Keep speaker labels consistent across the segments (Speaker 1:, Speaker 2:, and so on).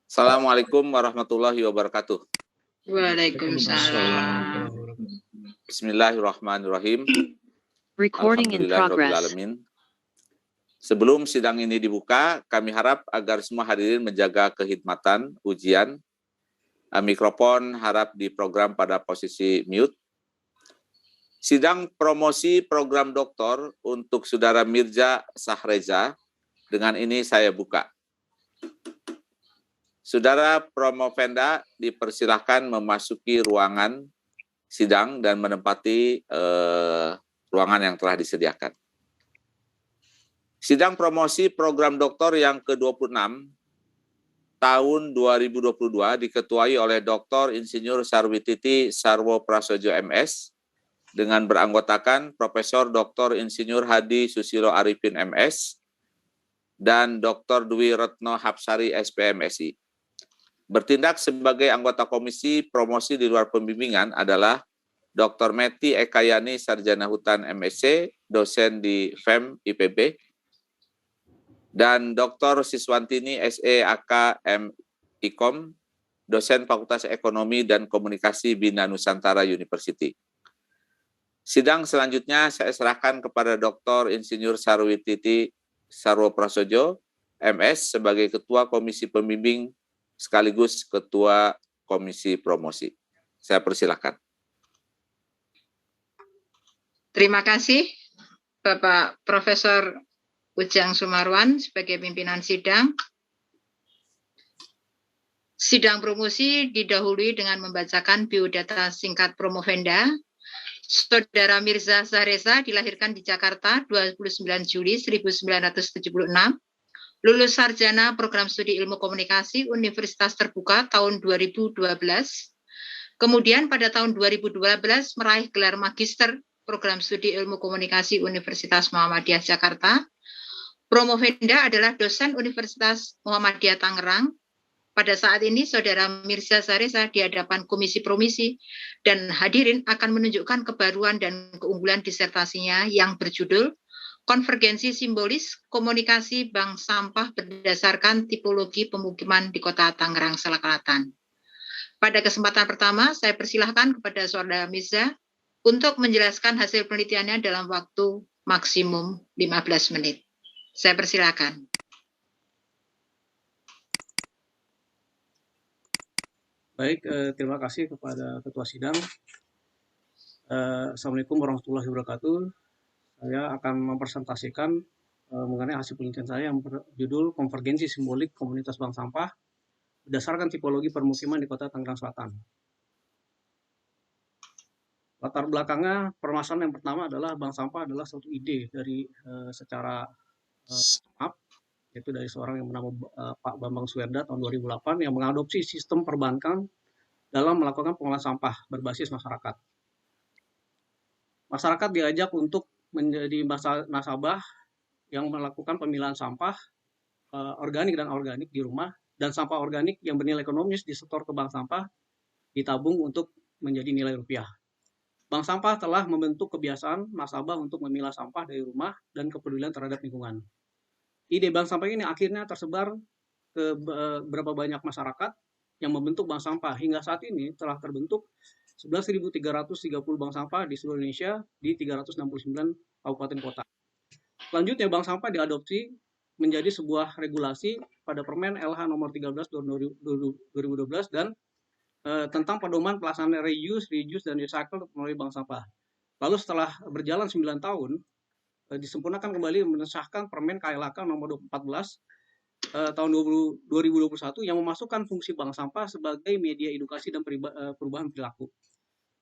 Speaker 1: Assalamualaikum warahmatullahi wabarakatuh.
Speaker 2: Waalaikumsalam.
Speaker 1: Bismillahirrahmanirrahim.
Speaker 3: Recording in progress.
Speaker 1: Alhamdulillahirrahmanirrahim. Sebelum sidang ini dibuka, kami harap agar semua hadirin menjaga kehidmatan ujian. Mikrofon harap diprogram pada posisi mute. Sidang promosi program doktor untuk Saudara Mirza Sahreza, dengan ini saya buka. Saudara Promovenda dipersilahkan memasuki ruangan sidang dan menempati ruangan yang telah disediakan. Sidang promosi program doktor yang ke-26 tahun 2022 diketuai oleh Dr. Insinyur Sarwititi Sarwo Prasojo MS dengan beranggotakan Profesor Dr. Insinyur Hadi Susilo Arifin MS dan Dr. Dwi Retno Hapsari SPMSI. Bertindak sebagai anggota komisi promosi di luar pembimbingan adalah Dr. Meti Ekayani Sarjana Hutan MSc, dosen di FEM IPB, dan Dr. Siswantini SEAK M Ikom, dosen Fakultas Ekonomi dan Komunikasi Bina Nusantara University. Sidang selanjutnya saya serahkan kepada Dr. Insinyur Sarwititi Sarwo Prasojo, MS, sebagai Ketua Komisi Pembimbing sekaligus Ketua Komisi Promosi. Saya persilakan.
Speaker 2: Terima kasih Bapak Profesor Ujang Sumarwan sebagai pimpinan sidang. Sidang promosi didahului dengan membacakan biodata singkat Promovenda. Saudara Mirza Sahreza dilahirkan di Jakarta 29 Juli 1976. Lulus sarjana program studi ilmu komunikasi Universitas Terbuka tahun 2012. Kemudian pada tahun 2012 meraih gelar magister program studi ilmu komunikasi Universitas Muhammadiyah Jakarta. Promovenda adalah dosen Universitas Muhammadiyah Tangerang. Pada saat ini Saudara Mirza Sahreza di hadapan Komisi Promisi dan hadirin akan menunjukkan kebaruan dan keunggulan disertasinya yang berjudul Konvergensi Simbolis Komunikasi Bank Sampah berdasarkan Tipologi Pemukiman di Kota Tangerang Selatan. Pada kesempatan pertama, saya persilahkan kepada Saudara Mirza untuk menjelaskan hasil penelitiannya dalam waktu maksimum 15 menit. Saya persilakan.
Speaker 4: Baik, terima kasih kepada Ketua Sidang. Assalamualaikum warahmatullahi wabarakatuh. Saya akan mempresentasikan mengenai hasil penelitian saya yang berjudul Konvergensi Simbolik Komunitas Bank Sampah berdasarkan Tipologi Permukiman di Kota Tangerang Selatan. Latar belakangnya, permasalahan yang pertama adalah bank sampah adalah suatu ide dari secara yaitu dari seorang yang bernama Pak Bambang Suwerda tahun 2008 yang mengadopsi sistem perbankan dalam melakukan pengolahan sampah berbasis masyarakat. Masyarakat diajak untuk menjadi nasabah yang melakukan pemilahan sampah organik dan organik di rumah, dan sampah organik yang bernilai ekonomis disetor ke bank sampah ditabung untuk menjadi nilai rupiah. Bank sampah telah membentuk kebiasaan nasabah untuk memilah sampah dari rumah dan kepedulian terhadap lingkungan. Ide bank sampah ini akhirnya tersebar ke berapa banyak masyarakat yang membentuk bank sampah. Hingga saat ini telah terbentuk 11.330 bank sampah di seluruh Indonesia di 369 kabupaten kota. Selanjutnya bank sampah diadopsi menjadi sebuah regulasi pada Permen LH nomor 13 tahun 2012 dan tentang pedoman pelaksanaan reuse, dan recycle melalui bank sampah. Lalu setelah berjalan 9 tahun, disempurnakan kembali mensahkan Permen KLHK nomor 14 tahun 2021 yang memasukkan fungsi bank sampah sebagai media edukasi dan perubahan perilaku.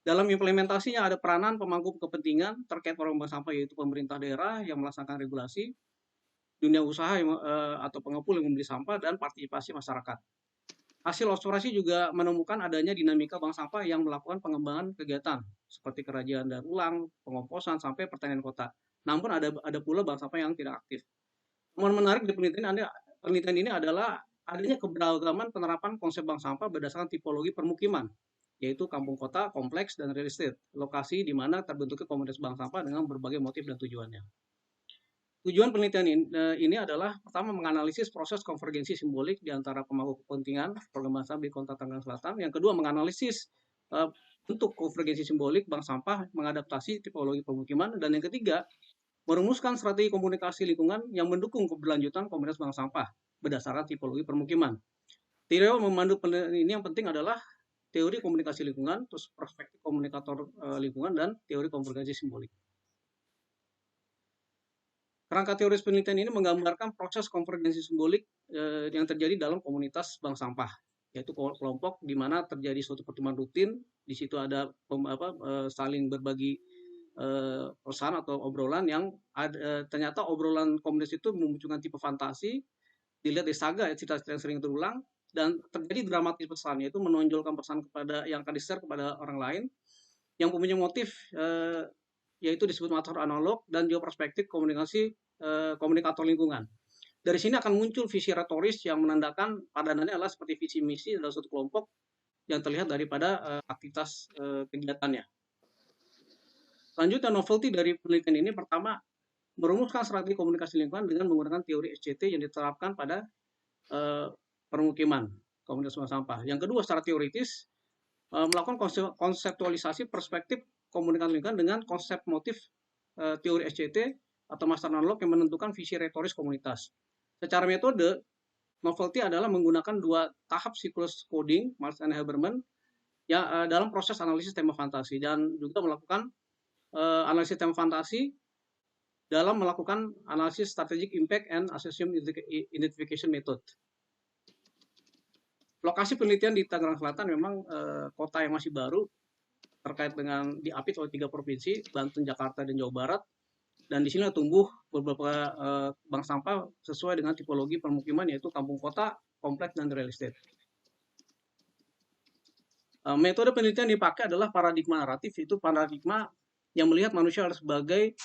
Speaker 4: Dalam implementasinya ada peranan pemangku kepentingan terkait program bank sampah, yaitu pemerintah daerah yang melaksanakan regulasi, dunia usaha atau pengepul yang membeli sampah, dan partisipasi masyarakat. Hasil eksplorasi juga menemukan adanya dinamika bank sampah yang melakukan pengembangan kegiatan seperti kerajinan daur ulang, pengomposan, sampai pertanian kota. Namun ada pula bank sampah yang tidak aktif. Temuan menarik di penelitian ini adalah adanya keberagaman penerapan konsep bank sampah berdasarkan tipologi permukiman, yaitu kampung kota, kompleks, dan real estate, lokasi di mana terbentuknya komunitas bank sampah dengan berbagai motif dan tujuannya. Tujuan penelitian ini adalah pertama menganalisis proses konvergensi simbolik di antara pemangku kepentingan program bank sampah di Kota Tangerang Selatan. Yang kedua menganalisis bentuk konvergensi simbolik bank sampah mengadaptasi tipologi pemukiman. Dan yang ketiga merumuskan strategi komunikasi lingkungan yang mendukung keberlanjutan komunitas bank sampah berdasarkan tipologi permukiman. Teori memandu penelitian ini yang penting adalah teori komunikasi lingkungan, terus perspektif komunikator lingkungan, dan teori konvergensi simbolik. Kerangka teoris penelitian ini menggambarkan proses konvergensi simbolik yang terjadi dalam komunitas bank sampah, yaitu kelompok di mana terjadi suatu pertemuan rutin, di situ ada saling berbagi pesan atau obrolan yang ternyata obrolan komunitas itu memunculkan tipe fantasi, dilihat di saga, cerita-cerita yang sering terulang, dan terjadi dramatis pesan, yaitu menonjolkan pesan kepada yang akan di-share kepada orang lain, yang mempunyai motif yaitu disebut motor analog, dan juga perspektif komunikasi komunikator lingkungan. Dari sini akan muncul visi retoris yang menandakan padanannya adalah seperti visi misi dalam suatu kelompok yang terlihat daripada aktivitas kegiatannya. Selanjutnya, novelty dari penelitian ini pertama merumuskan strategi komunikasi lingkungan dengan menggunakan teori SCT yang diterapkan pada permukiman komunitas bank sampah. Yang kedua, secara teoritis melakukan konseptualisasi perspektif komunikasi lingkungan dengan konsep motif teori SCT atau master analog yang menentukan visi retoris komunitas. Secara metode, novelty adalah menggunakan 2 tahap siklus coding, Marx dan Haberman, ya, dalam proses analisis tema fantasi, dan juga melakukan analisis tema fantasi dalam melakukan analisis strategic impact and assessment identification method. Lokasi penelitian di Tangerang Selatan memang kota yang masih baru, terkait dengan diapit oleh 3 provinsi, Banten, Jakarta, dan Jawa Barat. Dan di sini tumbuh beberapa bank sampah sesuai dengan tipologi permukiman, yaitu kampung kota, kompleks, dan real estate. Metode penelitian dipakai adalah paradigma naratif, yaitu paradigma yang melihat manusia sebagai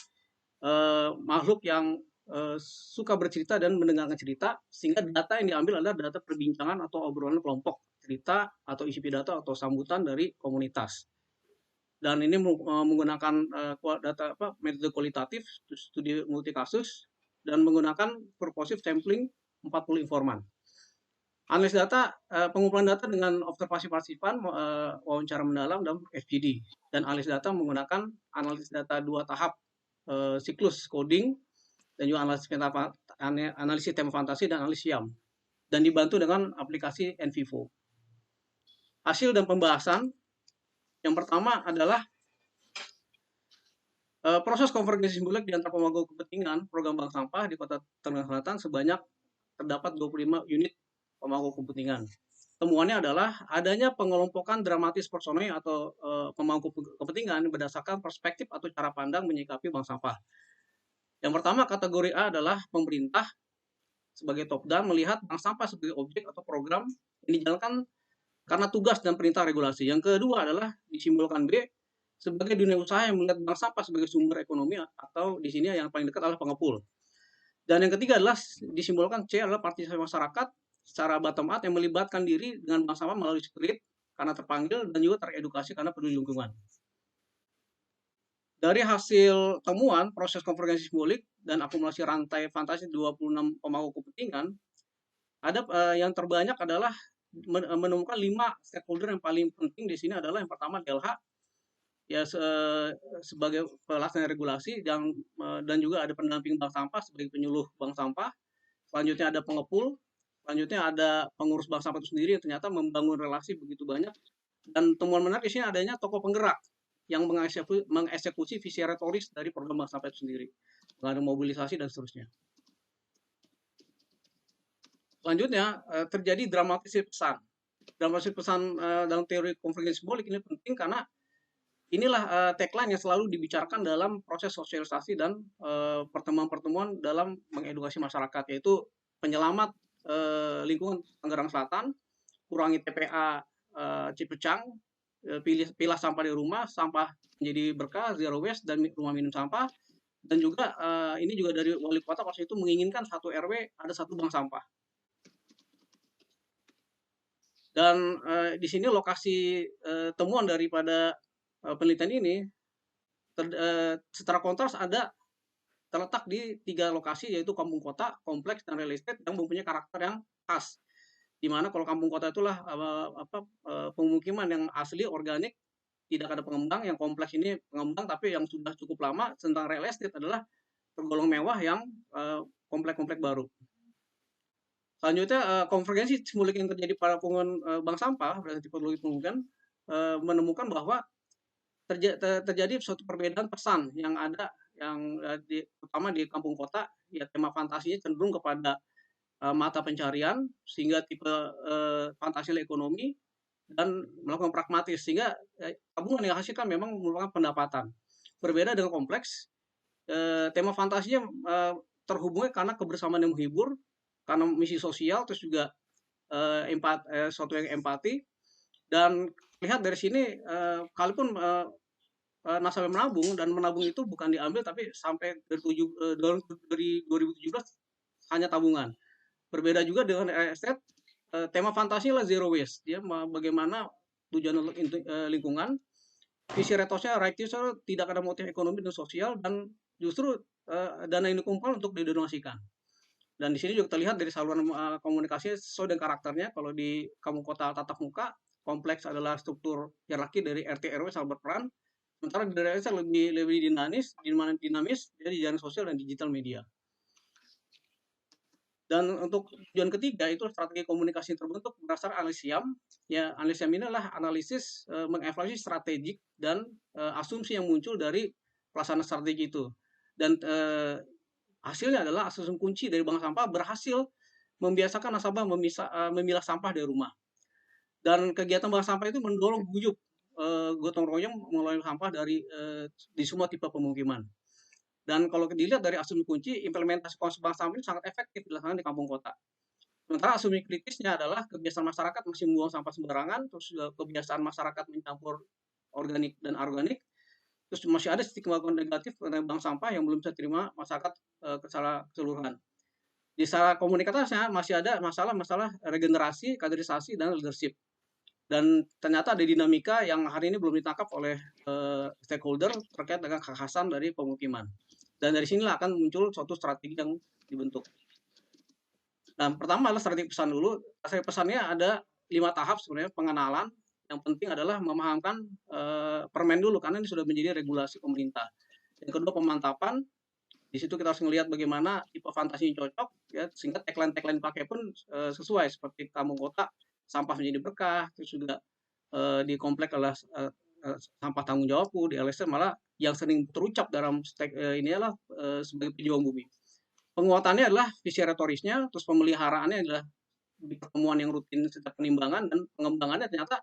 Speaker 4: makhluk yang suka bercerita dan mendengarkan cerita, sehingga data yang diambil adalah data perbincangan atau obrolan kelompok, cerita atau isi pidato atau sambutan dari komunitas. Dan ini menggunakan metode kualitatif, studi multi kasus, dan menggunakan purposive sampling 40 informan. Analisis data, pengumpulan data dengan observasi partisipan, wawancara mendalam, dan FGD. Dan analisis data menggunakan analisis data 2 tahap, siklus coding, dan juga analisis tema fantasi dan analisis YAM. Dan dibantu dengan aplikasi NVivo. Hasil dan pembahasan, yang pertama adalah proses konvergensi simbolik di antara pemangku kepentingan program bank sampah di Kota Tangerang Selatan sebanyak terdapat 25 unit pemangku kepentingan. Temuannya adalah adanya pengelompokan dramatis personel atau pemangku kepentingan berdasarkan perspektif atau cara pandang menyikapi bank sampah. Yang pertama, kategori A adalah pemerintah sebagai top down melihat bank sampah sebagai objek atau program yang dijalankan karena tugas dan perintah regulasi. Yang kedua adalah disimbolkan B sebagai dunia usaha yang melihat bank sampah sebagai sumber ekonomi, atau di sini yang paling dekat adalah pengepul. Dan yang ketiga adalah disimbolkan C adalah partisipasi masyarakat secara bottom up yang melibatkan diri dengan bank sampah melalui spirit karena terpanggil dan juga teredukasi karena peduli lingkungan. Dari hasil temuan proses konvergensi simbolik dan akumulasi rantai fantasi 26 pemangku kepentingan, ada yang terbanyak adalah menemukan 5 stakeholder yang paling penting di sini adalah yang pertama DLH, ya sebagai pelaksana regulasi, dan juga ada pendamping bank sampah sebagai penyuluh bank sampah. Selanjutnya ada pengepul, selanjutnya ada pengurus bank sampah itu sendiri yang ternyata membangun relasi begitu banyak. Dan temuan menarik di sini adanya tokoh penggerak yang mengeksekusi visi retoris dari program bank sampah itu sendiri, mengadakan mobilisasi dan seterusnya. Selanjutnya terjadi dramatisasi pesan. Dramatisasi pesan dalam teori konvergensi simbolik ini penting karena inilah tagline yang selalu dibicarakan dalam proses sosialisasi dan pertemuan-pertemuan dalam mengedukasi masyarakat, yaitu penyelamat lingkungan Tangerang Selatan, kurangi TPA Cipecang, pilah sampah di rumah, sampah menjadi berkah, zero waste, dan rumah minum sampah. Dan juga ini juga dari wali kota pas itu menginginkan 1 RW ada 1 bank sampah. Dan di sini lokasi temuan daripada penelitian ini secara kontras ada terletak di 3 lokasi, yaitu kampung kota, kompleks, dan real estate yang mempunyai karakter yang khas. Di mana kalau kampung kota itulah pemukiman yang asli, organik, tidak ada pengembang. Yang kompleks ini pengembang tapi yang sudah cukup lama. Tentang real estate adalah tergolong mewah yang komplek-komplek baru. Selanjutnya, konvergensi simbolik yang terjadi pada pengembangan bank sampah berdasarkan tipologi pemungkiman menemukan bahwa terjadi suatu perbedaan pesan yang ada, yang terutama di kampung kota, ya tema fantasinya cenderung kepada mata pencarian, sehingga tipe fantasi ekonomi, dan melakukan pragmatis, sehingga tabungan yang dihasilkan memang merupakan pendapatan. Berbeda dengan kompleks, tema fantasinya terhubungnya karena kebersamaan yang menghibur, karena misi sosial, terus juga suatu yang empati. Dan lihat dari sini, kalaupun nasabah menabung, dan menabung itu bukan diambil tapi sampai dari 2017 hanya tabungan. Berbeda juga dengan estate, tema fantasi lah zero waste, dia bagaimana tujuan untuk lingkungan. Visi retosnya right use, tidak ada motif ekonomi dan sosial, dan justru dana ini dikumpulkan untuk didonasikan. Dan di sini juga terlihat dari saluran komunikasi sesuai dengan karakternya. Kalau di kampung kota tatap muka, kompleks adalah struktur hierarki dari RT RW saling berperan. Sementara di daerah lebih dinamis jadi jaring sosial dan digital media. Dan untuk tujuan ketiga itu strategi komunikasi terbentuk berdasar analisis SIAM. Ya, analisis SIAM ini adalah analisis mengevaluasi strategik dan asumsi yang muncul dari pelaksanaan strategi itu. Dan hasilnya adalah asumsi kunci dari bank sampah berhasil membiasakan nasabah memilah sampah dari rumah. Dan kegiatan bank sampah itu mendorong gotong royong mengelola sampah di semua tipe pemukiman. Dan kalau dilihat dari asumsi kunci, implementasi konsep bank sampah ini sangat efektif dilakukan di kampung kota. Sementara asumsi kritisnya adalah kebiasaan masyarakat masih membuang sampah sembarangan, terus kebiasaan masyarakat mencampur organik dan anorganik, terus masih ada stigma negatif tentang bank sampah yang belum bisa terima masyarakat secara keseluruhan. Di salah komunikasinya masih ada masalah regenerasi, kaderisasi, dan leadership. Dan ternyata ada dinamika yang hari ini belum ditangkap oleh stakeholder terkait dengan kekhasan dari pemukiman. Dan dari sinilah akan muncul suatu strategi yang dibentuk. Nah, pertama adalah strategi pesan dulu. Strategi pesannya ada 5 tahap sebenarnya pengenalan. Yang penting adalah memahamkan permen dulu, karena ini sudah menjadi regulasi pemerintah. Yang kedua, pemantapan. Di situ kita harus melihat bagaimana tipe fantasi yang cocok, ya, sehingga tagline pakai pun sesuai, seperti kampung kota, sampah menjadi berkah, terus juga di komplek adalah sampah tanggung jawabku, di LSM malah yang sering terucap dalam ini adalah sebagai pejuang bumi. Penguatannya adalah visi retorisnya, terus pemeliharaannya adalah di pertemuan yang rutin setiap penimbangan, dan pengembangannya ternyata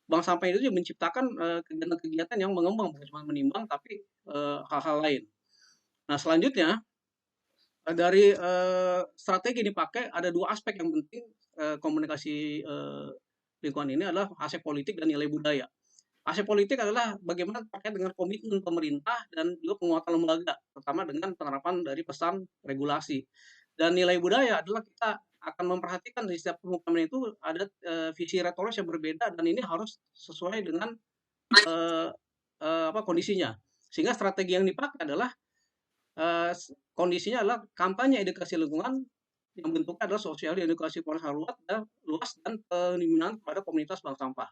Speaker 4: bank sampah itu juga menciptakan kegiatan-kegiatan yang mengembang, bukan cuma menimbang, tapi hal-hal lain. Nah, selanjutnya dari strategi dipakai ada 2 aspek yang penting komunikasi lingkungan ini adalah aspek politik dan nilai budaya. Aspek politik adalah bagaimana terkait dengan komitmen pemerintah dan juga penguatan lembaga, terutama dengan penerapan dari pesan regulasi. Dan nilai budaya adalah kita akan memperhatikan di setiap pemukiman itu ada visi retoris yang berbeda, dan ini harus sesuai dengan kondisinya. Sehingga strategi yang dipakai adalah kondisinya adalah kampanye edukasi lingkungan yang bentuknya adalah sosial edukasi luas dan penimbangan kepada komunitas bank sampah.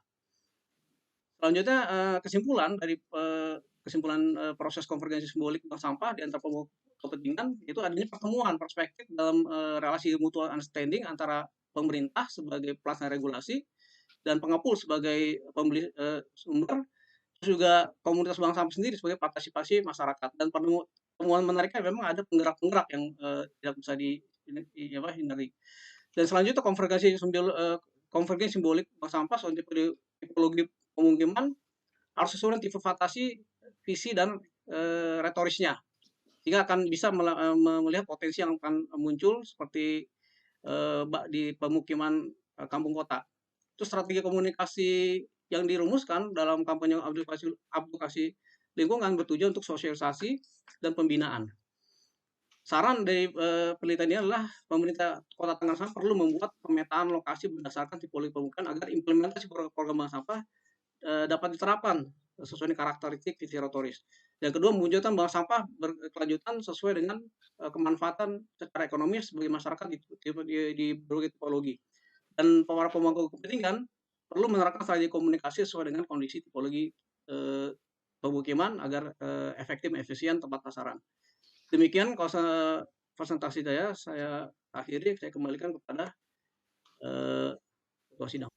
Speaker 4: Selanjutnya, kesimpulan dari proses konvergensi simbolik bank sampah di antara kepentingan itu adanya pertemuan perspektif dalam relasi mutual understanding antara pemerintah sebagai pelaksana regulasi dan pengepul sebagai pembeli sumber, terus juga komunitas bank sampah sendiri sebagai partisipasi masyarakat. Dan pertemuan menariknya memang ada penggerak-penggerak yang tidak bisa dihindari. Dan selanjutnya konvergensi simbolik bank sampah soal tipologi pemukiman harus sesuai dengan tipe fantasi, visi, dan retorisnya, sehingga akan bisa melihat potensi yang akan muncul seperti di pemukiman kampung kota. Itu strategi komunikasi yang dirumuskan dalam kampanye advokasi lingkungan bertujuan untuk sosialisasi dan pembinaan. Saran dari penelitian ini adalah pemerintah Kota Tangerang Selatan perlu membuat pemetaan lokasi berdasarkan tipologi pemukiman agar implementasi program bank sampah dapat diterapkan sesuai dengan karakteristik visi retoris. Yang kedua, mewujudkan bank sampah berkelanjutan sesuai dengan kemanfaatan secara ekonomis bagi masyarakat di berbagai tipologi. Dan para pemangku kepentingan perlu menerapkan strategi komunikasi sesuai dengan kondisi tipologi pemukiman agar efektif, efisien, tepat sasaran. Demikian presentasi saya akhiri, saya kembalikan kepada ketua sidang.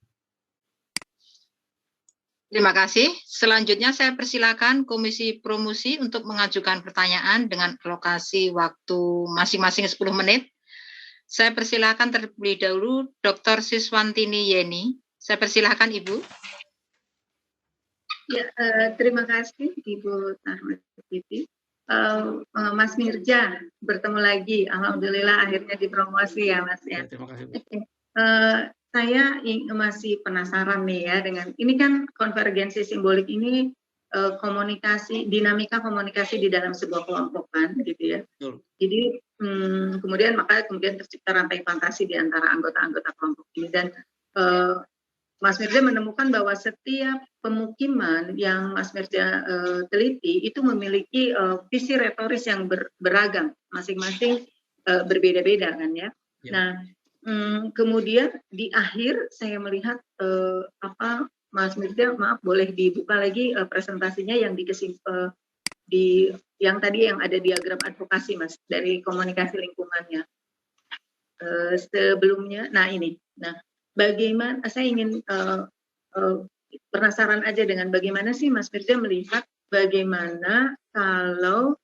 Speaker 2: Terima kasih. Selanjutnya saya persilakan Komisi Promosi untuk mengajukan pertanyaan dengan alokasi waktu masing-masing 10 menit. Saya persilakan terlebih dahulu Dr. Siswantini Yeni. Saya persilakan Ibu.
Speaker 5: Ya, terima kasih Ibu Tarwati. Mas Mirja, bertemu lagi. Alhamdulillah akhirnya dipromosi ya Mas ya.
Speaker 4: Terima kasih Bu.
Speaker 5: Saya masih penasaran nih ya dengan ini kan konvergensi simbolik ini dinamika komunikasi di dalam sebuah kelompok kan gitu ya.
Speaker 4: Betul.
Speaker 5: Jadi kemudian tercipta rantai fantasi di antara anggota-anggota kelompok ini dan Mas Mirja menemukan bahwa setiap pemukiman yang Mas Mirja teliti itu memiliki visi retoris yang beragam, masing-masing berbeda-beda kan ya.
Speaker 4: Ya.
Speaker 5: Nah, kemudian di akhir saya melihat Mas Mirja, maaf boleh dibuka lagi presentasinya yang yang tadi yang ada diagram advokasi Mas dari komunikasi lingkungannya. Sebelumnya, nah ini, bagaimana saya ingin penasaran aja dengan bagaimana sih Mas Mirja melihat bagaimana kalau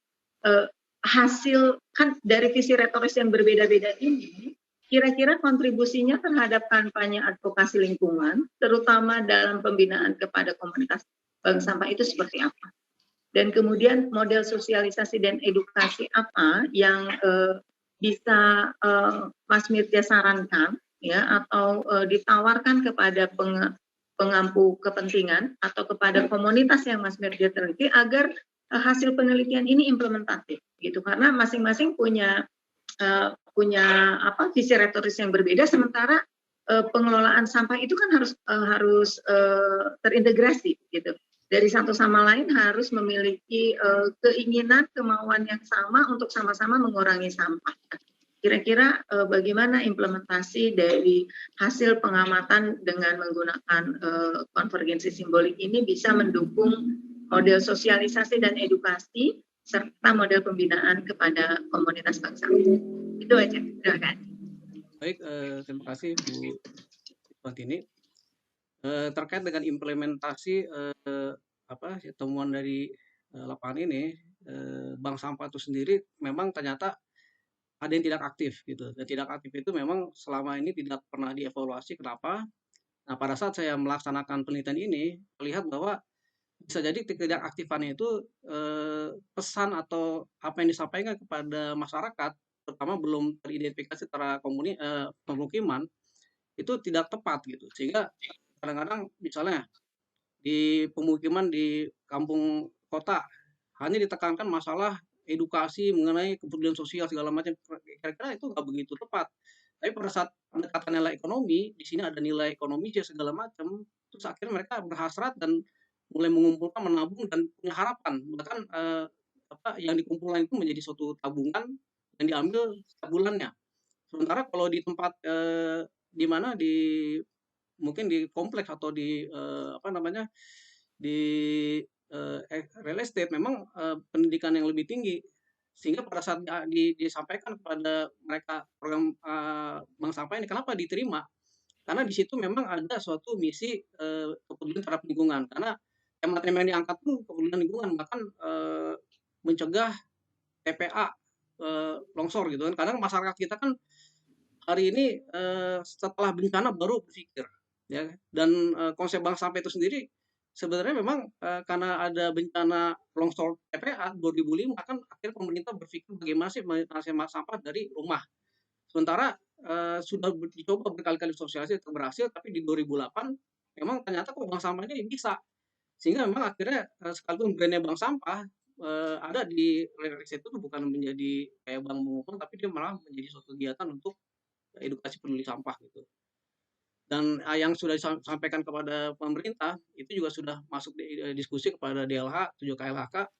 Speaker 5: hasil kan dari visi retoris yang berbeda-beda ini kira-kira kontribusinya terhadap kampanye advokasi lingkungan, terutama dalam pembinaan kepada komunitas bank sampah itu seperti apa? Dan kemudian model sosialisasi dan edukasi apa yang bisa Mas Mirja sarankan, ya, atau ditawarkan kepada pengampu kepentingan atau kepada komunitas yang Mas Mirja teliti agar hasil penelitian ini implementatif, gitu? Karena masing-masing punya visi retoris yang berbeda, sementara pengelolaan sampah itu kan harus terintegrasi gitu. Dari satu sama lain harus memiliki keinginan, kemauan yang sama untuk sama-sama mengurangi sampah. Kira-kira bagaimana implementasi dari hasil pengamatan dengan menggunakan konvergensi simbolik ini bisa mendukung model sosialisasi dan edukasi serta model pembinaan kepada komunitas bangsa. Itu aja, terima kasih.
Speaker 4: Baik, terima kasih Bu Siswantini. Terkait dengan implementasi temuan dari lapangan ini, bank sampah itu sendiri memang ternyata ada yang tidak aktif gitu. Dan tidak aktif itu memang selama ini tidak pernah dievaluasi. Kenapa? Nah, pada saat saya melaksanakan penelitian ini, terlihat bahwa bisa jadi tidak aktifannya itu pesan atau apa yang disampaikan kepada masyarakat, terutama belum teridentifikasi secara pemukiman, itu tidak tepat gitu. Sehingga kadang-kadang misalnya di pemukiman di kampung kota hanya ditekankan masalah edukasi mengenai kepedulian sosial segala macam, kira-kira itu nggak begitu tepat. Tapi pada saat pendekatan nilai ekonomi, di sini ada nilai ekonomi segala macam, terus akhirnya mereka berhasrat dan mulai mengumpulkan, menabung dan punya harapan. Bahkan yang dikumpulkan itu menjadi suatu tabungan yang diambil setiap bulannya. Sementara kalau di tempat mungkin di kompleks atau di di real estate memang pendidikan yang lebih tinggi, sehingga pada saat disampaikan kepada mereka program bank sampah ini, kenapa diterima? Karena di situ memang ada suatu misi kepedulian terhadap lingkungan. Karena tema-tema yang diangkat pun kepedulian lingkungan, bahkan mencegah TPA longsor gitu kan. Kadang masyarakat kita kan hari ini setelah bencana baru berpikir, ya. Dan konsep bank sampah itu sendiri sebenarnya memang karena ada bencana longsor TPA 2005 kan akhirnya pemerintah berpikir bagaimana sih mengatasi sampah dari rumah. Sementara sudah dicoba berkali-kali sosialisasi berhasil, tapi di 2008 memang ternyata kok bank sampah ini bisa. Sehingga memang akhirnya sekalipun brandnya bank sampah ada di riset itu bukan menjadi kayak bank mengumpul, tapi dia malah menjadi suatu kegiatan untuk edukasi peduli sampah gitu. Dan yang sudah disampaikan kepada pemerintah itu juga sudah masuk di diskusi kepada DLH, 7 KLHK,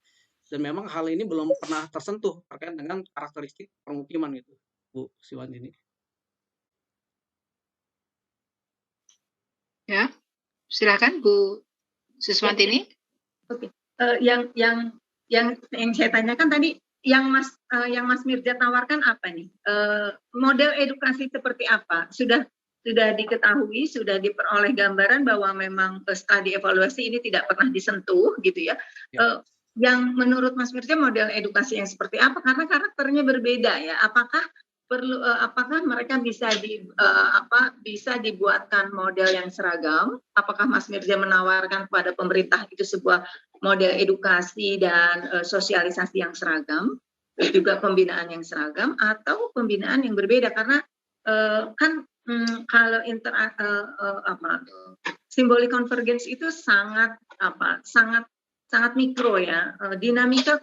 Speaker 4: dan memang hal ini belum pernah tersentuh terkait dengan karakteristik permukiman gitu, Bu Siwandini.
Speaker 2: Ya, silakan Bu Suswantini.
Speaker 5: Oke. Yang saya tanyakan tadi, yang Mas Mirza tawarkan apa nih? Model edukasi seperti apa? Sudah diketahui, sudah diperoleh gambaran bahwa memang setelah dievaluasi ini tidak pernah disentuh gitu ya. Yang menurut Mas Mirza model edukasi yang seperti apa? Karena karakternya berbeda ya. Apakah mereka bisa dibuatkan model yang seragam? Apakah Mas Mirza menawarkan kepada pemerintah itu sebuah model edukasi dan sosialisasi yang seragam, juga pembinaan yang seragam, atau pembinaan yang berbeda? Karena kalau simbolik convergence itu sangat mikro ya, dinamika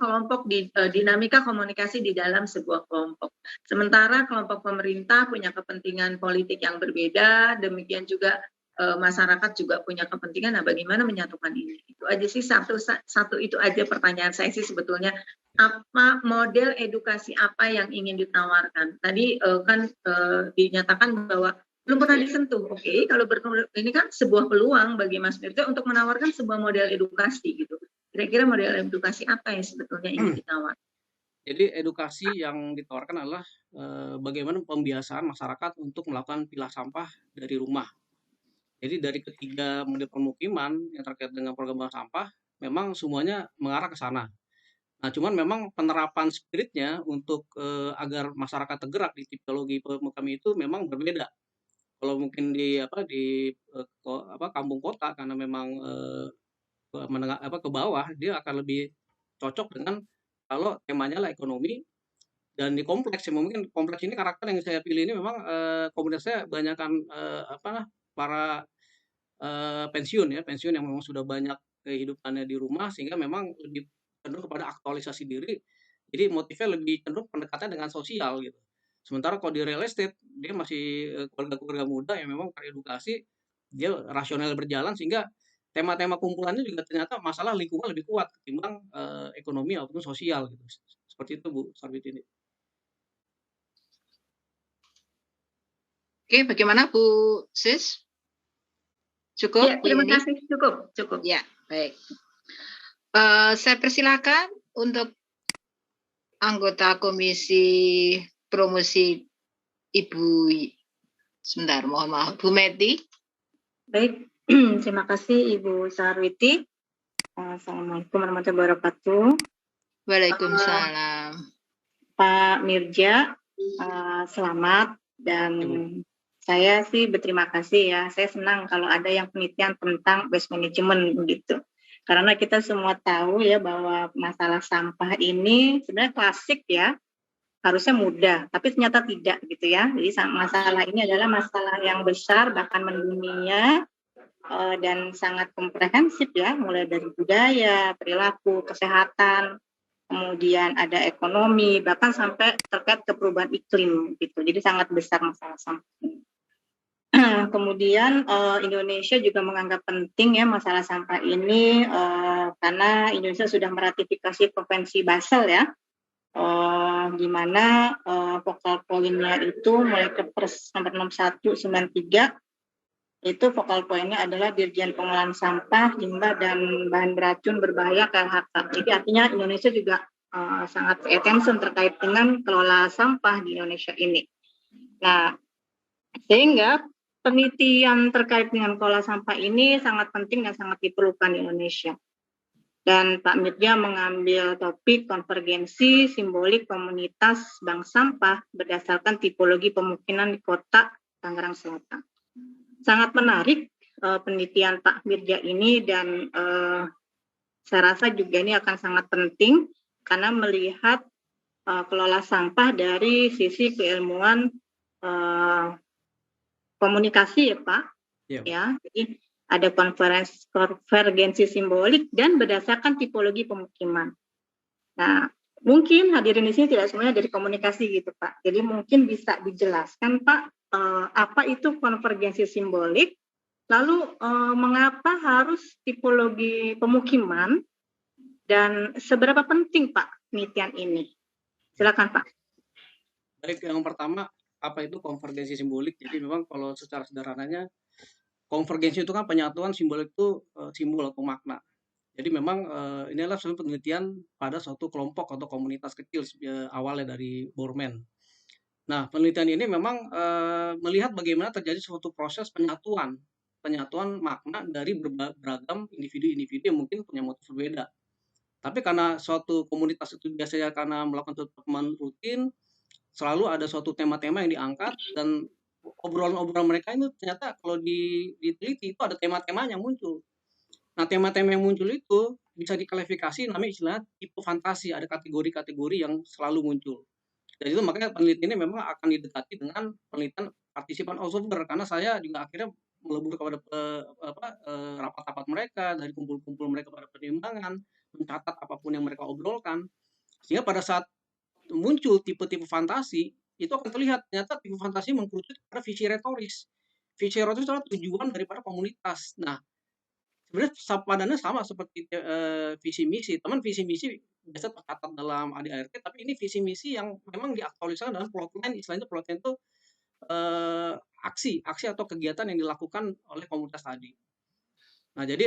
Speaker 5: komunikasi di dalam sebuah kelompok. Sementara kelompok pemerintah punya kepentingan politik yang berbeda, demikian juga masyarakat juga punya kepentingan. Nah, bagaimana menyatukan ini? Itu aja sih, satu itu aja pertanyaan saya sih sebetulnya. Apa model edukasi apa yang ingin ditawarkan? Tadi dinyatakan bahwa belum pernah disentuh. Oke, kalau ini kan sebuah peluang bagi Mas Mirza untuk menawarkan sebuah model edukasi gitu. Kira-kira model edukasi apa yang sebetulnya ingin ditawarkan?
Speaker 4: Jadi edukasi yang ditawarkan adalah bagaimana pembiasaan masyarakat untuk melakukan pilah sampah dari rumah. Jadi dari ketiga model permukiman yang terkait dengan program bank sampah, memang semuanya mengarah ke sana. Nah, cuman memang penerapan spiritnya untuk agar masyarakat tergerak di tipologi pemukiman itu memang berbeda. Kalau mungkin di kampung kota, karena memang menengah ke bawah, dia akan lebih cocok dengan kalau temanya lah ekonomi. Dan di kompleks, mungkin kompleks ini karakter yang saya pilih ini memang komunitasnya banyakkan para pensiun yang memang sudah banyak kehidupannya di rumah, sehingga memang lebih cenderung kepada aktualisasi diri. Jadi motifnya lebih cenderung pendekatan dengan sosial gitu. Sementara kalau di real estate, dia masih keluarga-keluarga muda yang memang teredukasi, dia rasional berjalan, sehingga tema-tema kumpulannya juga ternyata masalah lingkungan lebih kuat ketimbang ekonomi ataupun sosial gitu. Seperti itu Bu Sarwitini.
Speaker 2: Oke, bagaimana Bu Sis? Cukup?
Speaker 5: Ya, terima kasih. Cukup.
Speaker 2: Ya, baik. Saya persilakan untuk anggota Komisi Promosi Ibu, sebentar, mohon maaf, Bu Meti.
Speaker 6: Baik, terima kasih Ibu Sarwiti. Assalamualaikum warahmatullahi wabarakatuh.
Speaker 2: Waalaikumsalam.
Speaker 6: Pak Mirza, selamat, dan saya sih berterima kasih ya. Saya senang kalau ada yang penelitian tentang waste management begitu. Karena kita semua tahu ya bahwa masalah sampah ini sebenarnya klasik ya, harusnya mudah, tapi ternyata tidak gitu ya. Jadi masalah ini adalah masalah yang besar, bahkan mendunia, dan sangat komprehensif ya, mulai dari budaya, perilaku, kesehatan, kemudian ada ekonomi, bahkan sampai terkait ke perubahan iklim gitu. Jadi sangat besar masalah sampah ini. Kemudian Indonesia juga menganggap penting ya masalah sampah ini karena Indonesia sudah meratifikasi Konvensi Basel ya, di mana vokal poinnya itu mulai Kepres nomor 6193 itu vokal poinnya adalah Dirjen Pengelolaan Sampah, Limbah dan Bahan Beracun Berbahaya KLHK. Jadi artinya Indonesia juga sangat attention terkait dengan kelola sampah di Indonesia ini. Nah, sehingga penelitian terkait dengan kelola sampah ini sangat penting dan sangat diperlukan di Indonesia. Dan Pak Mirza mengambil topik konvergensi simbolik komunitas bank sampah berdasarkan tipologi pemukiman di kota Tangerang Selatan. Sangat menarik penelitian Pak Mirza ini, dan saya rasa juga ini akan sangat penting karena melihat kelola sampah dari sisi keilmuan komunikasi ya Pak. Ya, jadi ada konvergensi simbolik dan berdasarkan tipologi pemukiman. Nah, mungkin hadirin di sini tidak semuanya dari komunikasi gitu Pak. Jadi mungkin bisa dijelaskan Pak apa itu konvergensi simbolik, lalu mengapa harus tipologi pemukiman, dan seberapa penting Pak penelitian ini? Silakan Pak.
Speaker 4: Baik, yang pertama, apa itu konvergensi simbolik? Jadi memang kalau secara sederhananya, konvergensi itu kan penyatuan, simbolik itu simbol atau makna. Jadi memang ini adalah suatu penelitian pada suatu kelompok atau komunitas kecil awalnya dari Borman. Nah, penelitian ini memang melihat bagaimana terjadi suatu proses penyatuan makna dari beragam individu-individu yang mungkin punya motif berbeda. Tapi karena suatu komunitas itu biasanya karena melakukan pertemuan rutin, selalu ada suatu tema-tema yang diangkat, dan obrolan-obrolan mereka itu ternyata kalau diteliti itu ada tema-temanya yang muncul. Nah, tema-tema yang muncul itu bisa diklasifikasi namanya istilah tipe fantasi, ada kategori-kategori yang selalu muncul. Dan itu makanya penelitian ini memang akan didekati dengan penelitian partisipan observer, karena saya juga akhirnya melebur kepada rapat-rapat mereka, dari kumpul-kumpul mereka pada pertimbangan, mencatat apapun yang mereka obrolkan, sehingga pada saat muncul tipe-tipe fantasi itu akan terlihat ternyata tipe fantasi mengkerucut pada visi retoris. Visi retoris adalah tujuan daripada komunitas. Nah, sebenarnya padannya sama seperti visi misi. Teman visi misi biasa tercatat dalam ADART, tapi ini visi misi yang memang diaktualisasikan dalam plotline, istilahnya plotline itu aksi atau kegiatan yang dilakukan oleh komunitas tadi. Nah, jadi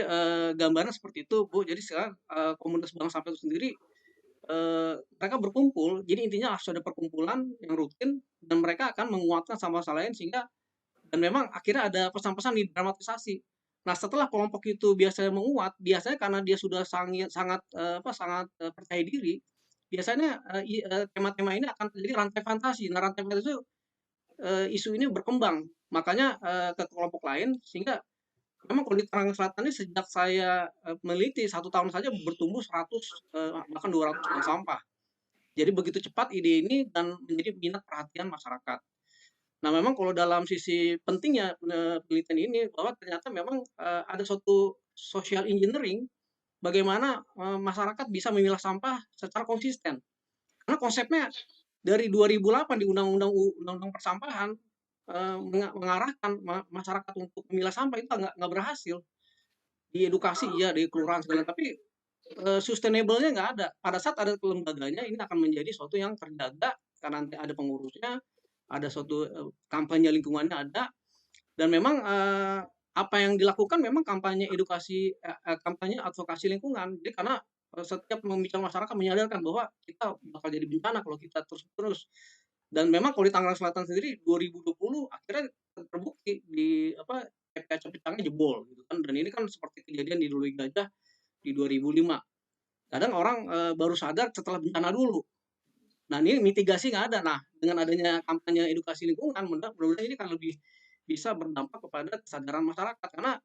Speaker 4: gambaran seperti itu, Bu. Jadi sekarang komunitas Bank Sampah itu sendiri mereka berkumpul. Jadi intinya harus ada perkumpulan yang rutin, dan mereka akan menguatkan sama lain, sehingga dan memang akhirnya ada pesan-pesan didramatisasi. Nah, setelah kelompok itu biasanya menguat, biasanya karena dia sudah sangat percaya diri, biasanya tema-tema ini akan terjadi rantai fantasi. Nah, rantai fantasi itu isu ini berkembang, makanya ke kelompok lain, sehingga memang kalau di Tangerang Selatan ini sejak saya meneliti 1 tahun saja bertumbuh 100 bahkan 200 ton sampah. Jadi begitu cepat ide ini dan menjadi minat perhatian masyarakat. Nah, memang kalau dalam sisi pentingnya penelitian ini, bahwa ternyata memang ada suatu social engineering, bagaimana masyarakat bisa memilah sampah secara konsisten. Karena konsepnya dari 2008 di Undang-Undang Persampahan mengarahkan masyarakat untuk memilah sampah itu nggak berhasil. Di edukasi iya, di kelurahan segala, tapi sustainable-nya nggak ada. Pada saat ada lembaganya, ini akan menjadi sesuatu yang terjaga karena nanti ada pengurusnya, ada suatu kampanye lingkungannya ada, dan memang apa yang dilakukan memang kampanye edukasi, kampanye advokasi lingkungan. Jadi karena setiap membicara masyarakat menyadarkan bahwa kita bakal jadi bencana kalau kita terus-terus. Dan memang kalau di Tangerang Selatan sendiri 2020 akhirnya terbukti di TPA Capitangnya jebol gitu kan. Dan ini kan seperti kejadian di Dului Gajah di 2005. Kadang orang baru sadar setelah bencana dulu. Nah, ini mitigasi nggak ada. Nah, dengan adanya kampanye edukasi lingkungan, mudah-mudahan ini kan lebih bisa berdampak kepada kesadaran masyarakat. Karena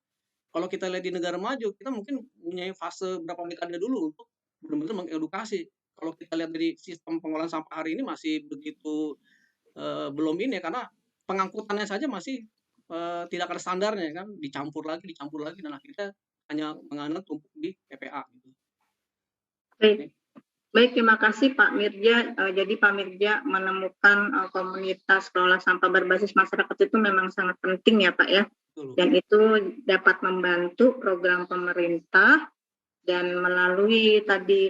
Speaker 4: kalau kita lihat di negara maju, kita mungkin punya fase berapa dekade dulu untuk benar-benar mengedukasi. Kalau kita lihat dari sistem pengolahan sampah hari ini masih begitu belum ini ya, karena pengangkutannya saja masih tidak ada standarnya kan, dicampur lagi, dan akhirnya hanya mengandalkan tumpuk di TPA gitu.
Speaker 6: Baik, terima kasih Pak Mirja. Jadi Pak Mirja menemukan komunitas kelola sampah berbasis masyarakat itu memang sangat penting ya Pak ya.
Speaker 4: Betul.
Speaker 6: Dan itu dapat membantu program pemerintah, dan melalui tadi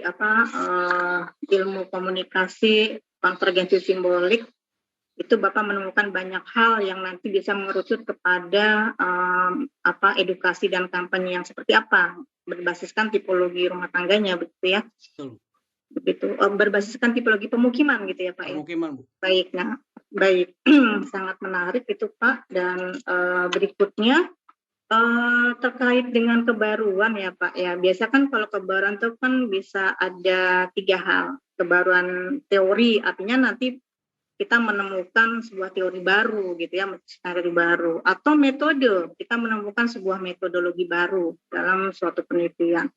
Speaker 6: ilmu komunikasi konvergensi simbolik itu Bapak menemukan banyak hal yang nanti bisa mengerucut kepada edukasi dan kampanye yang seperti apa, berbasiskan tipologi rumah tangganya begitu ya.
Speaker 4: Betul.
Speaker 6: Begitu, berbasiskan tipologi pemukiman gitu ya Pak.
Speaker 4: Pemukiman, Bu.
Speaker 6: Baik, nah baik, sangat menarik itu Pak. Dan berikutnya terkait dengan kebaruan ya Pak ya. Biasa kan kalau kebaruan itu kan bisa ada 3 hal. Kebaruan teori, artinya nanti kita menemukan sebuah teori baru gitu ya, teori baru, atau metode, kita menemukan sebuah metodologi baru dalam suatu penelitian.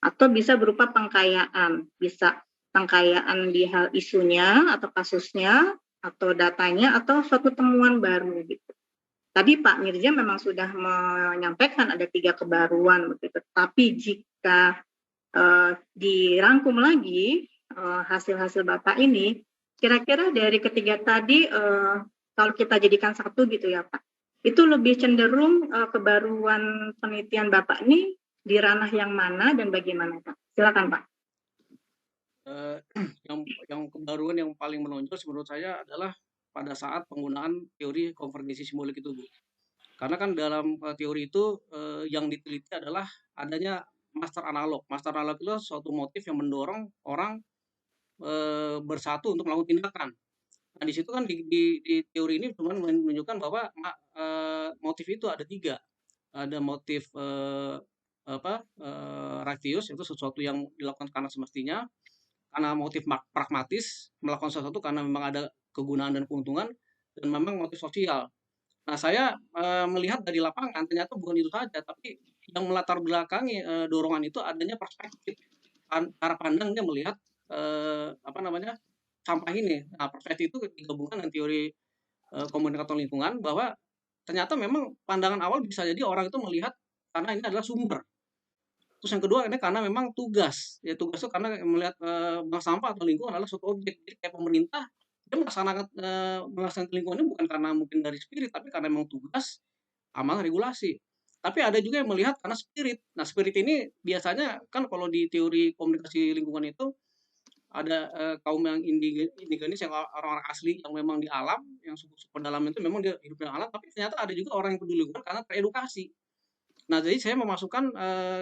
Speaker 6: Atau bisa berupa pengkayaan, bisa pengkayaan di hal isunya atau kasusnya atau datanya atau suatu temuan baru gitu. Tadi Pak Mirja memang sudah menyampaikan ada 3 kebaruan begitu. Tapi jika dirangkum lagi hasil-hasil Bapak ini, kira-kira dari ketiga tadi kalau kita jadikan satu gitu ya Pak, itu lebih cenderung kebaruan penelitian Bapak ini di ranah yang mana dan bagaimana Pak? Silakan Pak.
Speaker 4: Yang kebaruan yang paling menonjol menurut saya adalah pada saat penggunaan teori konvergensi simbolik itu, Bu. Karena kan dalam teori itu yang diteliti adalah adanya master analog. Master analog itu suatu motif yang mendorong orang bersatu untuk melakukan tindakan. Nah, di situ kan di teori ini cuma menunjukkan bahwa motif itu ada 3. Ada motif ratius, itu sesuatu yang dilakukan karena semestinya, karena motif pragmatis, melakukan sesuatu karena memang ada kegunaan dan keuntungan, dan memang motif sosial. Nah, saya melihat dari lapangan ternyata bukan itu saja, tapi yang melatar belakangi dorongan itu adanya perspektif, cara pandangnya melihat sampah ini. Nah, perspektif itu digabungkan dengan teori komunikator lingkungan, bahwa ternyata memang pandangan awal bisa jadi orang itu melihat karena ini adalah sumber. Terus yang kedua ini karena memang tugas. Ya tugas itu karena melihat bank sampah atau lingkungan adalah suatu objek. Jadi kayak pemerintah dia melaksanakan lingkungan ini bukan karena mungkin dari spirit, tapi karena memang tugas, amal, regulasi. Tapi ada juga yang melihat karena spirit. Nah, spirit ini biasanya kan kalau di teori komunikasi lingkungan itu ada kaum yang indigenis, yang orang-orang asli yang memang di alam, yang suku-suku dalam itu memang dia hidup di alam, tapi ternyata ada juga orang yang peduli lingkungan karena teredukasi. Nah, jadi saya memasukkan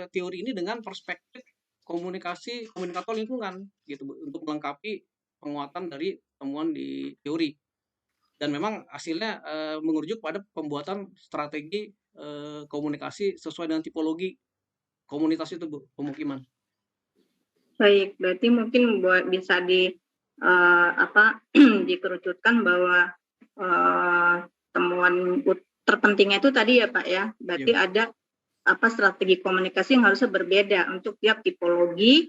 Speaker 4: teori ini dengan perspektif komunikator lingkungan gitu, Bu, untuk melengkapi penguatan dari temuan di teori. Dan memang hasilnya mengerujuk pada pembuatan strategi komunikasi sesuai dengan tipologi komunitas itu, Bu, pemukiman.
Speaker 6: Baik, berarti mungkin bisa dikerucutkan bahwa temuan terpentingnya itu tadi ya Pak ya, berarti ada strategi komunikasi yang harusnya berbeda untuk tiap tipologi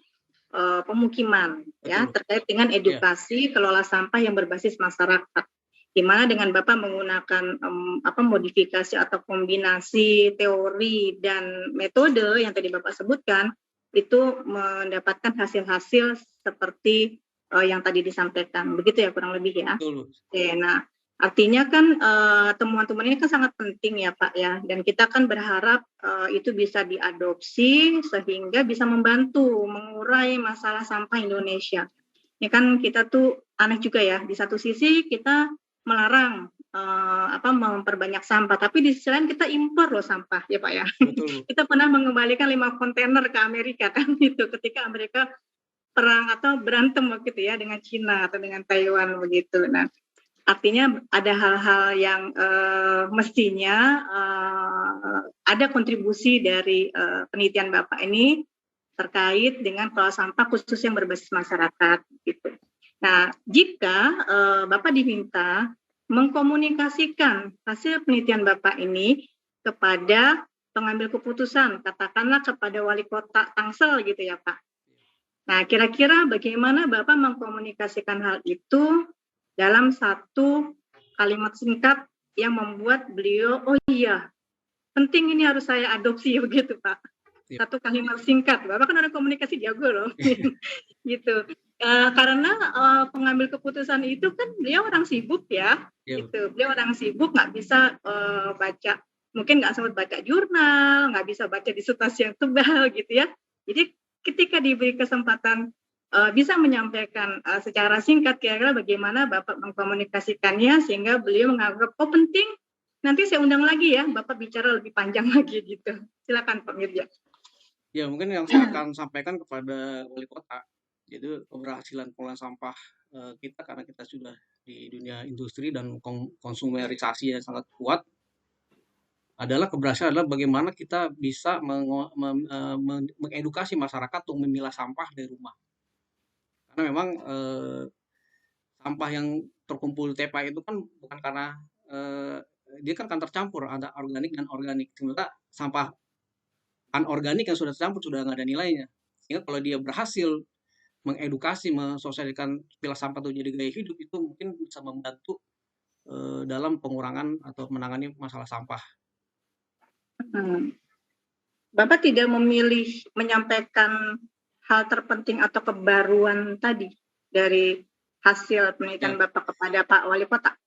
Speaker 6: pemukiman. Betul. Ya, terkait dengan edukasi kelola sampah yang berbasis masyarakat, di mana dengan Bapak menggunakan modifikasi atau kombinasi teori dan metode yang tadi Bapak sebutkan, itu mendapatkan hasil-hasil seperti yang tadi disampaikan, begitu ya kurang lebih ya. Betul. Oke, nah artinya kan temuan-temuan ini kan sangat penting ya Pak ya, dan kita kan berharap itu bisa diadopsi sehingga bisa membantu mengurai masalah sampah Indonesia. Ini kan kita tuh aneh juga ya, di satu sisi kita melarang memperbanyak sampah, tapi di sisi lain kita impor loh sampah ya Pak ya. Betul. Kita pernah mengembalikan 5 kontainer ke Amerika kan gitu, ketika Amerika perang atau berantem gitu ya dengan Cina atau dengan Taiwan begitu. Nah, artinya ada hal-hal yang mestinya ada kontribusi dari penelitian Bapak ini terkait dengan kelola sampah khusus yang berbasis masyarakat gitu. Nah, jika Bapak diminta mengkomunikasikan hasil penelitian Bapak ini kepada pengambil keputusan, katakanlah kepada wali kota Tangsel gitu ya Pak. Nah, kira-kira bagaimana Bapak mengkomunikasikan hal itu dalam satu kalimat singkat yang membuat beliau, oh iya, penting ini harus saya adopsi begitu Pak. Satu kalimat singkat, Bapak kan ada komunikasi jago loh, gitu. Karena pengambil keputusan itu kan beliau orang sibuk ya, gitu. Beliau orang sibuk, nggak bisa baca, mungkin nggak sempat baca jurnal, nggak bisa baca disertasi yang tebal gitu ya. Jadi ketika diberi kesempatan bisa menyampaikan secara singkat kira-kira bagaimana Bapak mengkomunikasikannya sehingga beliau menganggap oh penting, nanti saya undang lagi ya, Bapak bicara lebih panjang lagi gitu. Silakan Pak Mirja.
Speaker 4: Ya, mungkin yang saya akan sampaikan kepada wali kota, yaitu keberhasilan pengelolaan sampah kita karena kita sudah di dunia industri dan konsumerisasi yang sangat kuat, adalah keberhasilan adalah bagaimana kita bisa mengedukasi masyarakat untuk memilah sampah dari rumah. Karena memang sampah yang terkumpul di TPA itu kan bukan karena dia kan tercampur, ada organik dan organik. Sementara sampah anorganik yang sudah tercampur sudah nggak ada nilainya. Sehingga kalau dia berhasil mengedukasi, mensosialisasikan pilah sampah itu jadi gaya hidup, itu mungkin bisa membantu dalam pengurangan atau menangani masalah sampah.
Speaker 6: Bapak tidak memilih menyampaikan hal terpenting atau kebaruan tadi dari hasil penelitian Bapak kepada Pak Wali Kota?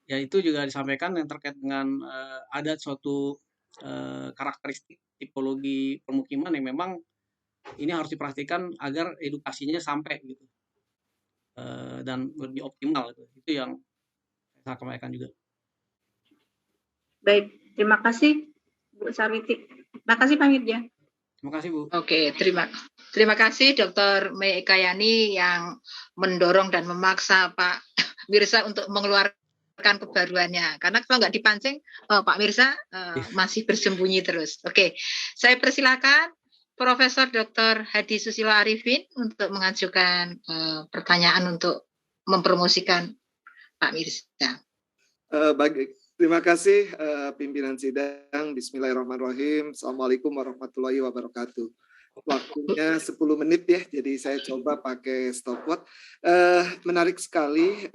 Speaker 4: ya itu juga disampaikan yang terkait dengan ada suatu karakteristik tipologi permukiman yang memang ini harus diperhatikan agar edukasinya sampai gitu dan lebih optimal gitu. Itu yang saya sampaikan juga.
Speaker 6: Baik, terima kasih Bu Sarwiti. Terima kasih Pak Mirza.
Speaker 4: Terima kasih Bu.
Speaker 2: Oke, terima kasih Dr. Mei Ekayani yang mendorong dan memaksa Pak Mirza untuk mengeluarkan kebaruannya. Karena kalau nggak dipancing, Pak Mirza masih bersembunyi terus. Oke, saya persilakan Profesor Dr. Hadi Susilo Arifin untuk mengajukan pertanyaan untuk mempromosikan Pak Mirza.
Speaker 7: Terima kasih pimpinan sidang. Bismillahirrahmanirrahim. Assalamualaikum warahmatullahi wabarakatuh. Waktunya 10 menit ya, jadi saya coba pakai stopwatch. Menarik sekali,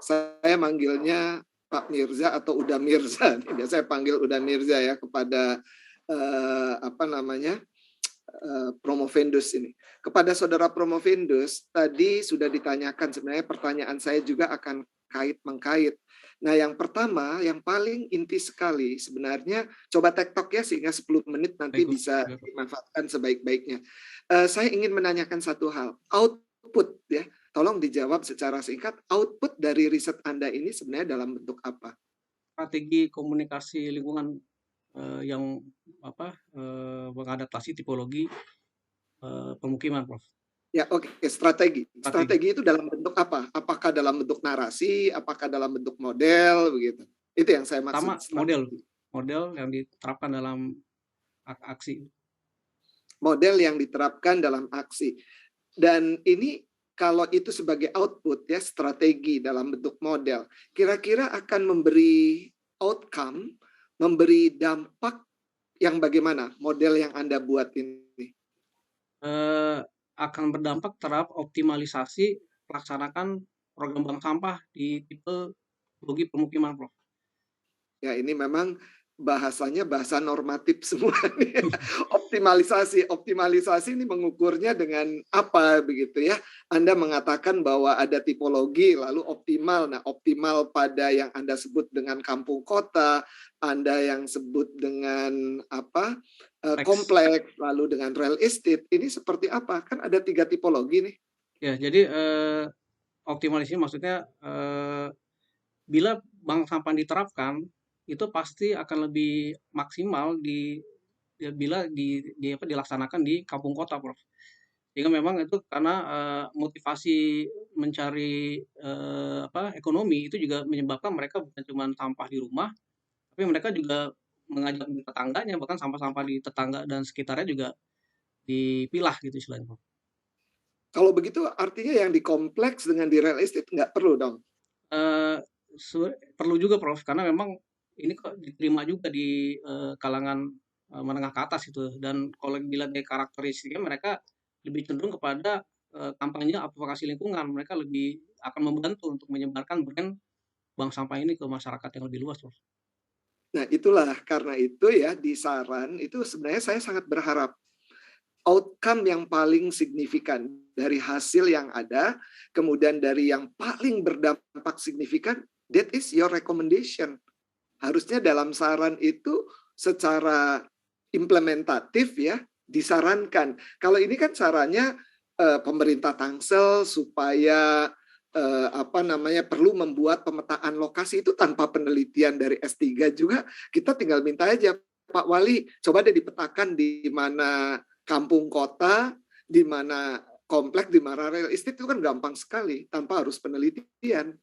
Speaker 7: saya manggilnya Pak Mirza atau Uda Mirza. Biasa saya panggil Uda Mirza ya kepada Promovendus ini. Kepada saudara Promovendus, tadi sudah ditanyakan, sebenarnya pertanyaan saya juga akan mengkait. Nah, yang pertama, yang paling inti sekali sebenarnya, coba tektok ya sehingga 10 menit nanti bisa dimanfaatkan sebaik-baiknya. Saya ingin menanyakan satu hal, output ya, tolong dijawab secara singkat, output dari riset Anda ini sebenarnya dalam bentuk apa?
Speaker 4: Strategi komunikasi lingkungan yang mengadaptasi tipologi pemukiman, Prof.
Speaker 7: Ya, oke. Strategi itu dalam bentuk apa? Apakah dalam bentuk narasi, apakah dalam bentuk model, begitu? Itu yang saya maksud.
Speaker 4: Pertama, model yang diterapkan dalam aksi.
Speaker 7: Model yang diterapkan dalam aksi. Dan ini kalau itu sebagai output ya, strategi dalam bentuk model, kira-kira akan memberi outcome, memberi dampak yang bagaimana model yang Anda buat ini?
Speaker 4: Akan berdampak terhadap optimalisasi pelaksanaan program bank sampah di tipe tipologi pemukiman, Prof.
Speaker 7: Ya, ini memang bahasanya bahasa normatif semua. Optimalisasi ini mengukurnya dengan apa begitu ya? Anda mengatakan bahwa ada tipologi lalu optimal. Nah, optimal pada yang Anda sebut dengan kampung kota, Anda yang sebut dengan apa? Kompleks, lalu dengan real estate. Ini seperti apa? Kan ada 3 tipologi nih.
Speaker 4: Ya, jadi optimalisasi maksudnya bila bank sampah diterapkan itu pasti akan lebih maksimal bila dilaksanakan di kampung kota, Prof. Sehingga memang itu karena motivasi mencari ekonomi itu juga menyebabkan mereka bukan cuma sampah di rumah, tapi mereka juga mengajak tetangganya, bahkan sampah-sampah di tetangga dan sekitarnya juga dipilah gitu istilahnya.
Speaker 7: Kalau begitu artinya yang di kompleks dengan di real estate nggak perlu dong?
Speaker 4: Perlu juga, Prof, karena memang ini kok diterima juga di kalangan menengah ke atas itu. Dan kalau dilihat dari karakteristiknya, mereka lebih cenderung kepada kampanye advokasi lingkungan. Mereka lebih akan membantu untuk menyebarkan brand bank sampah ini ke masyarakat yang lebih luas, Prof.
Speaker 7: Nah, itulah karena itu ya di saran itu sebenarnya saya sangat berharap outcome yang paling signifikan dari hasil yang ada, kemudian dari yang paling berdampak signifikan, that is your recommendation. Harusnya dalam saran itu secara implementatif ya disarankan. Kalau ini kan sarannya pemerintah Tangsel supaya perlu membuat pemetaan lokasi itu tanpa penelitian dari S3 juga, kita tinggal minta aja Pak Wali coba deh dipetakan di mana kampung kota, di mana kompleks, di mana real estate, itu kan gampang sekali tanpa harus penelitian.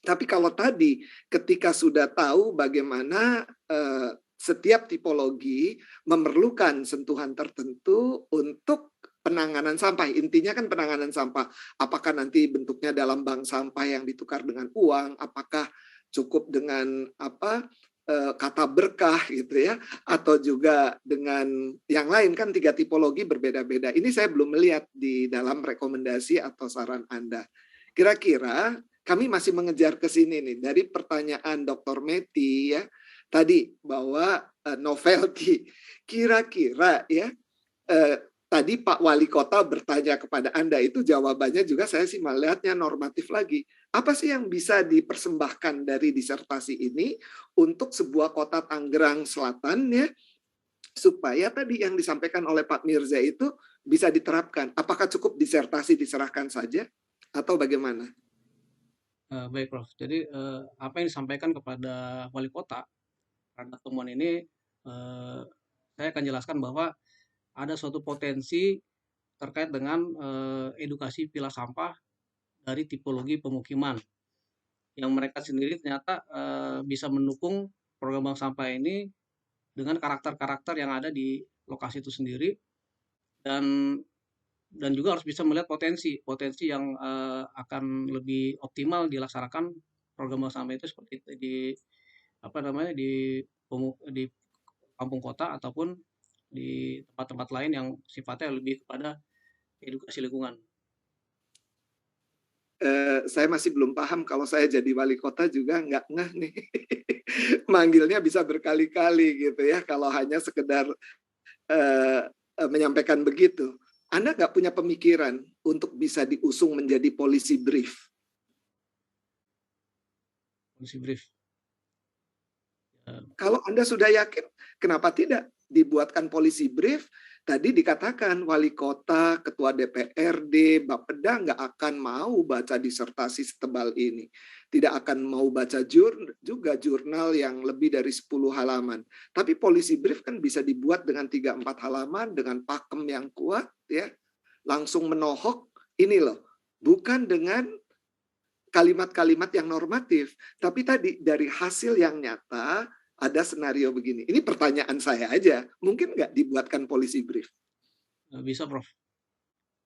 Speaker 7: Tapi kalau tadi ketika sudah tahu bagaimana setiap tipologi memerlukan sentuhan tertentu untuk penanganan sampah, intinya kan penanganan sampah. Apakah nanti bentuknya dalam bank sampah yang ditukar dengan uang, apakah cukup dengan kata berkah gitu ya, atau juga dengan yang lain, kan 3 tipologi berbeda-beda. Ini saya belum melihat di dalam rekomendasi atau saran Anda. Kira-kira kami masih mengejar ke sini nih dari pertanyaan Dr. Meti ya tadi bahwa novelty. Kira-kira ya tadi Pak Wali Kota bertanya kepada Anda, itu jawabannya juga saya sih melihatnya normatif lagi. Apa sih yang bisa dipersembahkan dari disertasi ini untuk sebuah kota Tangerang Selatan ya, supaya tadi yang disampaikan oleh Pak Mirza itu bisa diterapkan. Apakah cukup disertasi diserahkan saja atau bagaimana?
Speaker 4: Baik, Prof. Jadi apa yang disampaikan kepada wali kota pada temuan ini, saya akan jelaskan bahwa ada suatu potensi terkait dengan edukasi pilah sampah dari tipologi pemukiman yang mereka sendiri ternyata bisa mendukung program bank sampah ini dengan karakter-karakter yang ada di lokasi itu sendiri, dan juga harus bisa melihat potensi yang akan lebih optimal dilaksanakan program bank sampah itu seperti di di kampung kota ataupun di tempat-tempat lain yang sifatnya lebih kepada edukasi lingkungan.
Speaker 7: Saya masih belum paham, kalau saya jadi wali kota juga nggak ngeh nih. Manggilnya bisa berkali-kali gitu ya, kalau hanya sekedar menyampaikan begitu. Anda nggak punya pemikiran untuk bisa diusung menjadi policy brief?
Speaker 4: Policy brief.
Speaker 7: Kalau Anda sudah yakin, kenapa tidak dibuatkan policy brief? Tadi dikatakan wali kota, ketua DPRD, Bapeda nggak akan mau baca disertasi setebal ini. Tidak akan mau baca juga jurnal yang lebih dari 10 halaman. Tapi policy brief kan bisa dibuat dengan 3-4 halaman, dengan pakem yang kuat, ya, langsung menohok. Ini loh, bukan dengan kalimat-kalimat yang normatif, tapi tadi dari hasil yang nyata, ada senario begini. Ini pertanyaan saya aja. Mungkin nggak dibuatkan policy brief?
Speaker 4: Bisa, Prof.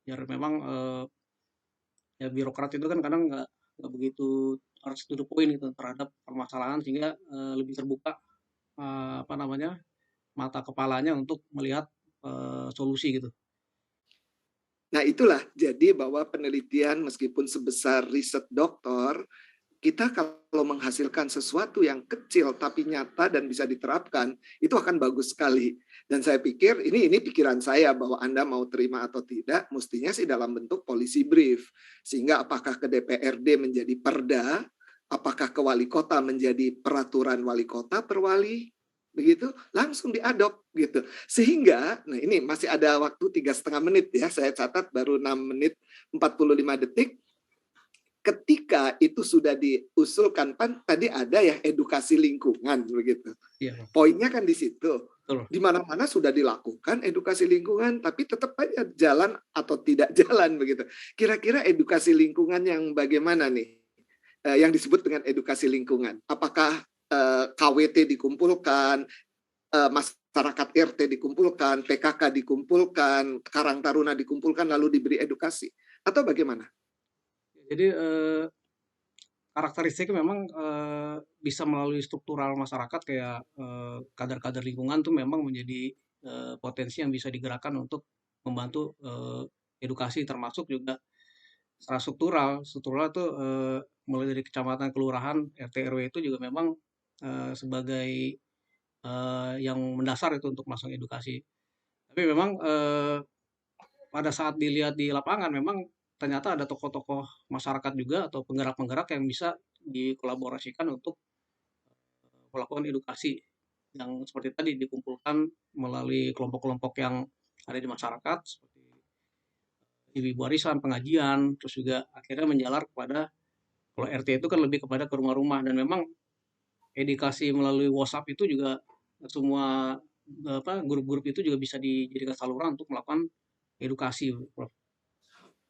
Speaker 4: Biar memang ya birokrat itu kan kadang nggak begitu harus to the point gitu terhadap permasalahan, sehingga lebih terbuka mata kepalanya untuk melihat solusi gitu.
Speaker 7: Nah itulah jadi bahwa penelitian meskipun sebesar riset doktor, kita kalau menghasilkan sesuatu yang kecil tapi nyata dan bisa diterapkan, itu akan bagus sekali. Dan saya pikir, ini pikiran saya bahwa Anda mau terima atau tidak, mestinya sih dalam bentuk policy brief. Sehingga apakah ke DPRD menjadi perda, apakah ke wali kota menjadi peraturan wali kota per wali, begitu, langsung diadop gitu. Sehingga, nah ini masih ada waktu 3,5 menit ya, saya catat baru 6 menit 45 detik. Ketika itu sudah diusulkan, kan tadi ada ya edukasi lingkungan begitu.
Speaker 4: Iya.
Speaker 7: Poinnya kan di situ.
Speaker 4: Betul.
Speaker 7: Di mana-mana sudah dilakukan edukasi lingkungan, tapi tetap aja jalan atau tidak jalan begitu. Kira-kira edukasi lingkungan yang bagaimana nih? Yang disebut dengan edukasi lingkungan. Apakah KWT dikumpulkan, masyarakat RT dikumpulkan, PKK dikumpulkan, Karang Taruna dikumpulkan lalu diberi edukasi, atau bagaimana?
Speaker 4: Jadi karakteristiknya memang bisa melalui struktural masyarakat, kayak kader-kader lingkungan tuh memang menjadi potensi yang bisa digerakkan untuk membantu edukasi, termasuk juga secara struktural. Struktural itu mulai dari kecamatan, kelurahan, RT RW itu juga memang sebagai yang mendasar itu untuk melakukan edukasi. Tapi memang pada saat dilihat di lapangan memang ternyata ada tokoh-tokoh masyarakat juga atau penggerak-penggerak yang bisa dikolaborasikan untuk melakukan edukasi yang seperti tadi dikumpulkan melalui kelompok-kelompok yang ada di masyarakat seperti ibu-ibu warisan, pengajian, terus juga akhirnya menjalar kepada, kalau RT itu kan lebih kepada ke rumah-rumah, dan memang edukasi melalui WhatsApp itu juga semua grup-grup itu juga bisa dijadikan saluran untuk melakukan edukasi, Prof.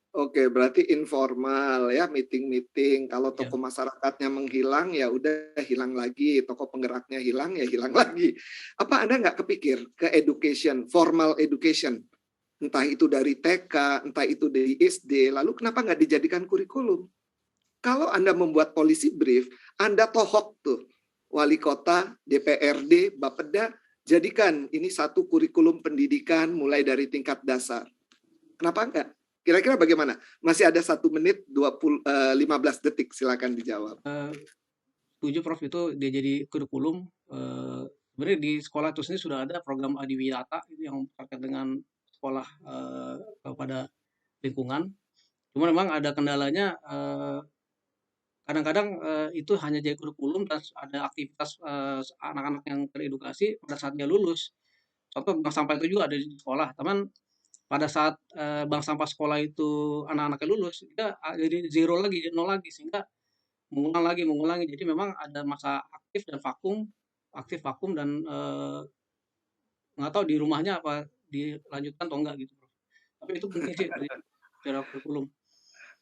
Speaker 7: Oke, berarti informal ya, meeting-meeting. Kalau tokoh masyarakatnya menghilang, ya udah hilang lagi. Tokoh penggeraknya hilang, ya hilang lagi. Apa Anda nggak kepikir ke education, formal education? Entah itu dari TK, entah itu dari SD, lalu kenapa nggak dijadikan kurikulum? Kalau Anda membuat policy brief, Anda tohok tuh, wali kota, DPRD, Bapeda, jadikan ini satu kurikulum pendidikan mulai dari tingkat dasar. Kenapa enggak? Kira-kira bagaimana? Masih ada 1 menit 15 detik, silakan dijawab.
Speaker 4: Setuju, Prof, itu dia jadi kurikulum. Sebenarnya di sekolah itu sendiri sudah ada program Adiwiyata yang terkait dengan sekolah kepada lingkungan. Cuma memang ada kendalanya, kadang-kadang itu hanya jadi kurikulum dan ada aktivitas anak-anak yang teredukasi pada saat dia lulus. Contoh bank sampah itu juga ada di sekolah, teman pada saat bank sampah sekolah itu anak-anaknya lulus, dia jadi zero lagi, jadi nol lagi, sehingga mengulang lagi. Jadi memang ada masa aktif vakum dan nggak tahu di rumahnya apa dilanjutkan atau enggak gitu, Prof. Tapi itu penting sih secara kurikulum.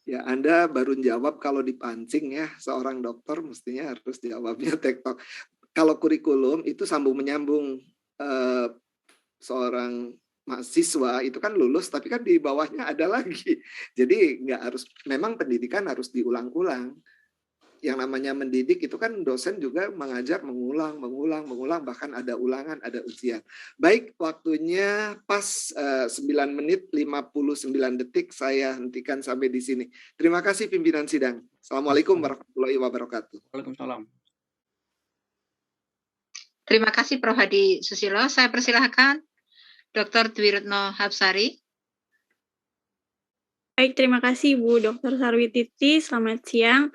Speaker 7: Ya, Anda baru jawab kalau dipancing ya, seorang dokter mestinya harus jawabnya tektok. Kalau kurikulum itu sambung menyambung, seorang mahasiswa itu kan lulus, tapi kan di bawahnya ada lagi. Jadi nggak harus, memang pendidikan harus diulang-ulang. Yang namanya mendidik itu kan dosen juga mengajar mengulang, bahkan ada ulangan, ada ujian. Baik, waktunya pas 9 menit 59 detik, saya hentikan sampai di sini. Terima kasih pimpinan sidang. Assalamualaikum warahmatullahi wabarakatuh.
Speaker 4: Waalaikumsalam.
Speaker 2: Terima kasih Prof. Hadi Susilo. Saya persilahkan Dr. Dwi Retno Hapsari.
Speaker 8: Baik, terima kasih Bu Dr. Sarwititi. Selamat siang.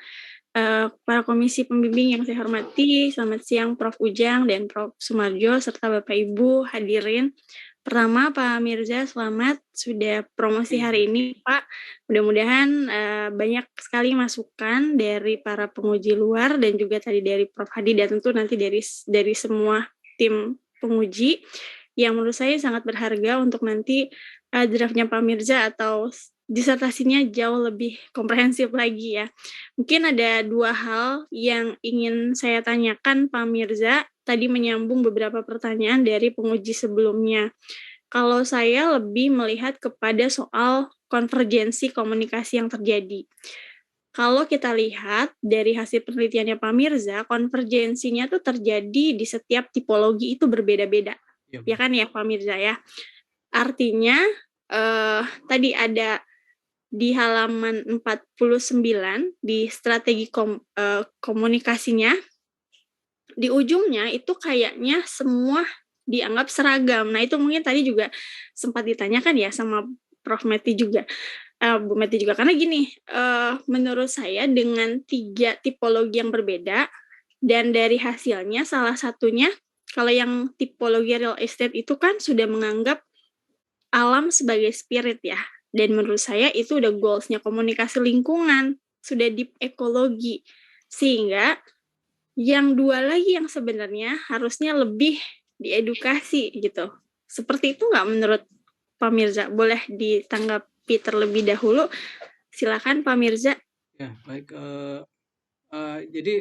Speaker 8: Para komisi pembimbing yang saya hormati, selamat siang Prof. Ujang dan Prof. Sumarjo, serta Bapak Ibu hadirin. Pertama, Pak Mirza, selamat sudah promosi hari ini, Pak. Mudah-mudahan banyak sekali masukan dari para penguji luar dan juga tadi dari Prof. Hadi dan tentu nanti dari semua tim penguji yang menurut saya sangat berharga untuk nanti draftnya Pak Mirza atau disertasinya jauh lebih komprehensif lagi ya. Mungkin ada dua hal yang ingin saya tanyakan Pak Mirza, tadi menyambung beberapa pertanyaan dari penguji sebelumnya. Kalau saya lebih melihat kepada soal konvergensi komunikasi yang terjadi. Kalau kita lihat dari hasil penelitiannya Pak Mirza, konvergensinya tuh terjadi di setiap tipologi itu berbeda-beda. Ya kan ya Pak Mirza ya. Artinya tadi ada di halaman 49 di strategi komunikasinya, di ujungnya itu kayaknya semua dianggap seragam. Nah itu mungkin tadi juga sempat ditanyakan ya sama Prof. Meti juga, Bu Meti juga, karena gini, menurut saya dengan 3 tipologi yang berbeda dan dari hasilnya salah satunya kalau yang tipologi real estate itu kan sudah menganggap alam sebagai spirit ya. Dan menurut saya itu udah goals-nya komunikasi lingkungan, sudah deep ekologi. Sehingga yang dua lagi yang sebenarnya harusnya lebih diedukasi gitu. Seperti itu nggak menurut Pak Mirza? Boleh ditanggapi terlebih dahulu. Silakan Pak Mirza.
Speaker 4: Ya, baik. Jadi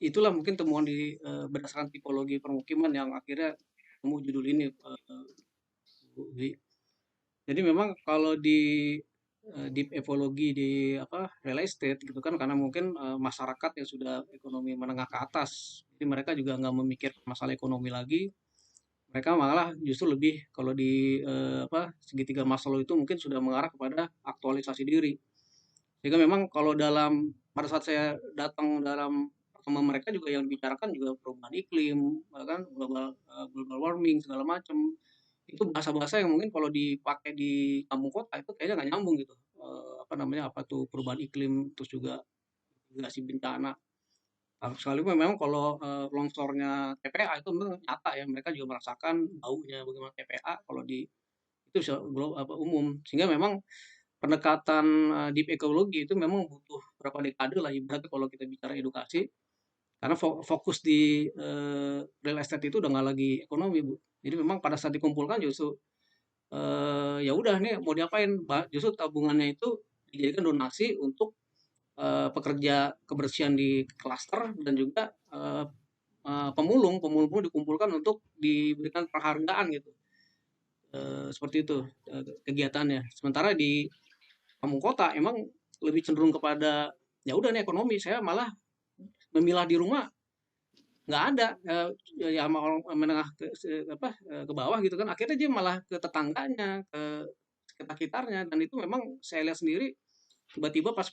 Speaker 4: itulah mungkin temuan berdasarkan tipologi permukiman yang akhirnya temu judul ini, Bu Dwi. Jadi memang kalau di deep ekologi di real estate gitu kan, karena mungkin masyarakat yang sudah ekonomi menengah ke atas, jadi mereka juga nggak memikirkan masalah ekonomi lagi. Mereka malah justru lebih kalau di segitiga Maslow itu mungkin sudah mengarah kepada aktualisasi diri. Sehingga memang kalau pada saat saya datang dalam pertemuan mereka juga yang dibicarakan juga perubahan iklim, kan global warming segala macam. Itu bahasa-bahasa yang mungkin kalau dipakai di kampung kota itu kayaknya nggak nyambung gitu. Apa tuh perubahan iklim, terus juga mitigasi bencana. Sekalipun memang kalau longsornya TPA itu memang nyata ya, mereka juga merasakan baunya bagaimana TPA kalau itu umum. Sehingga memang pendekatan deep ekologi itu memang butuh berapa dekade lah ibaratnya kalau kita bicara edukasi. Karena fokus di real estate itu udah nggak lagi ekonomi, Bu. Jadi memang pada saat dikumpulkan justru ya udah nih mau diapain, justru tabungannya itu dijadikan donasi untuk pekerja kebersihan di klaster dan juga pemulung dikumpulkan untuk diberikan penghargaan gitu. Seperti itu kegiatannya. Sementara di kampung kota emang lebih cenderung kepada ya udah nih ekonomi, saya malah memilah di rumah nggak ada ya menengah ke bawah gitu kan, akhirnya dia malah ke tetangganya, ke sekitar-sekitarnya, dan itu memang saya lihat sendiri tiba-tiba pas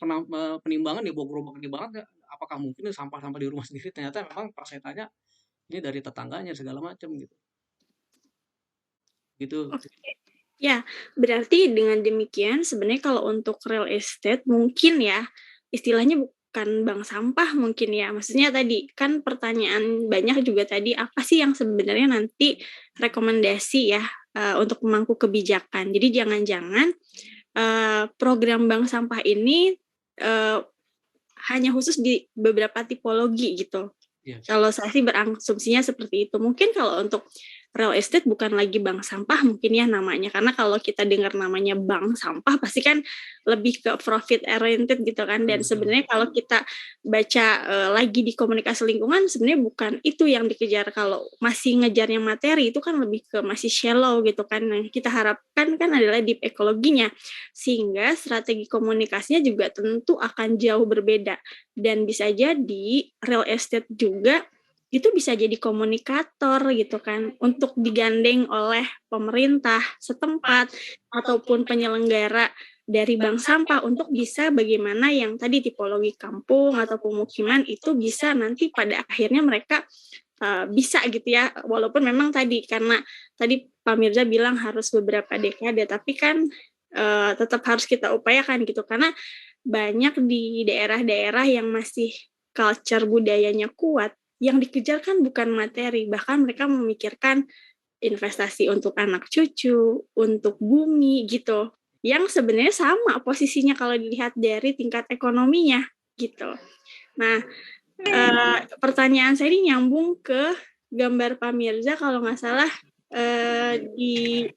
Speaker 4: penimbangan dia bawa gerobak gede banget, apakah mungkin sampah-sampah di rumah sendiri, ternyata memang pas saya tanya ini dari tetangganya segala macam gitu.
Speaker 8: Oke. Ya, berarti dengan demikian sebenarnya kalau untuk real estate mungkin ya istilahnya bukan bank sampah mungkin ya. Maksudnya tadi kan pertanyaan banyak juga tadi apa sih yang sebenarnya nanti rekomendasi ya untuk pemangku kebijakan. Jadi jangan-jangan program bank sampah ini hanya khusus di beberapa tipologi gitu.
Speaker 4: Yes.
Speaker 8: Kalau saya sih berasumsinya seperti itu. Mungkin kalau untuk real estate bukan lagi bank sampah mungkin ya namanya. Karena kalau kita dengar namanya bank sampah pasti kan lebih ke profit oriented gitu kan. Dan sebenarnya kalau kita baca lagi di komunikasi lingkungan sebenarnya bukan itu yang dikejar. Kalau masih ngejarnya materi itu kan lebih ke masih shallow gitu kan. Yang kita harapkan kan adalah deep ekologinya. Sehingga strategi komunikasinya juga tentu akan jauh berbeda. Dan bisa jadi real estate juga itu bisa jadi komunikator gitu kan untuk digandeng oleh pemerintah setempat ataupun penyelenggara dari bank sampah untuk bisa bagaimana yang tadi tipologi kampung atau pemukiman itu bisa nanti pada akhirnya mereka bisa gitu ya, walaupun memang tadi karena tadi Pak Mirza bilang harus beberapa dekade tapi kan tetap harus kita upayakan gitu karena banyak di daerah-daerah yang masih culture budayanya kuat, yang dikejar kan bukan materi, bahkan mereka memikirkan investasi untuk anak cucu, untuk bumi gitu, yang sebenarnya sama posisinya kalau dilihat dari tingkat ekonominya gitu. Nah, pertanyaan saya ini nyambung ke gambar Pak Mirza kalau nggak salah di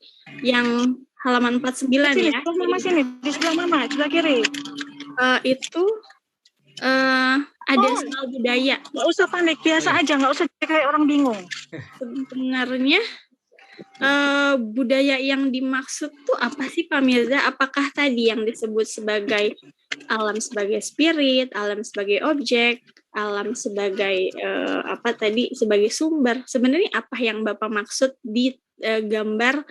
Speaker 8: yang halaman 49
Speaker 6: sini,
Speaker 8: ya.
Speaker 6: sebelah mama sini, di sebelah mama, sebelah kiri.
Speaker 8: Itu ada soal budaya.
Speaker 6: Nggak usah panik, biasa aja, nggak usah kayak orang bingung.
Speaker 8: Sebenarnya budaya yang dimaksud tuh apa sih Pak Mirza? Apakah tadi yang disebut sebagai alam sebagai spirit, alam sebagai objek, alam sebagai apa tadi sebagai sumber? Sebenarnya apa yang Bapak maksud di gambar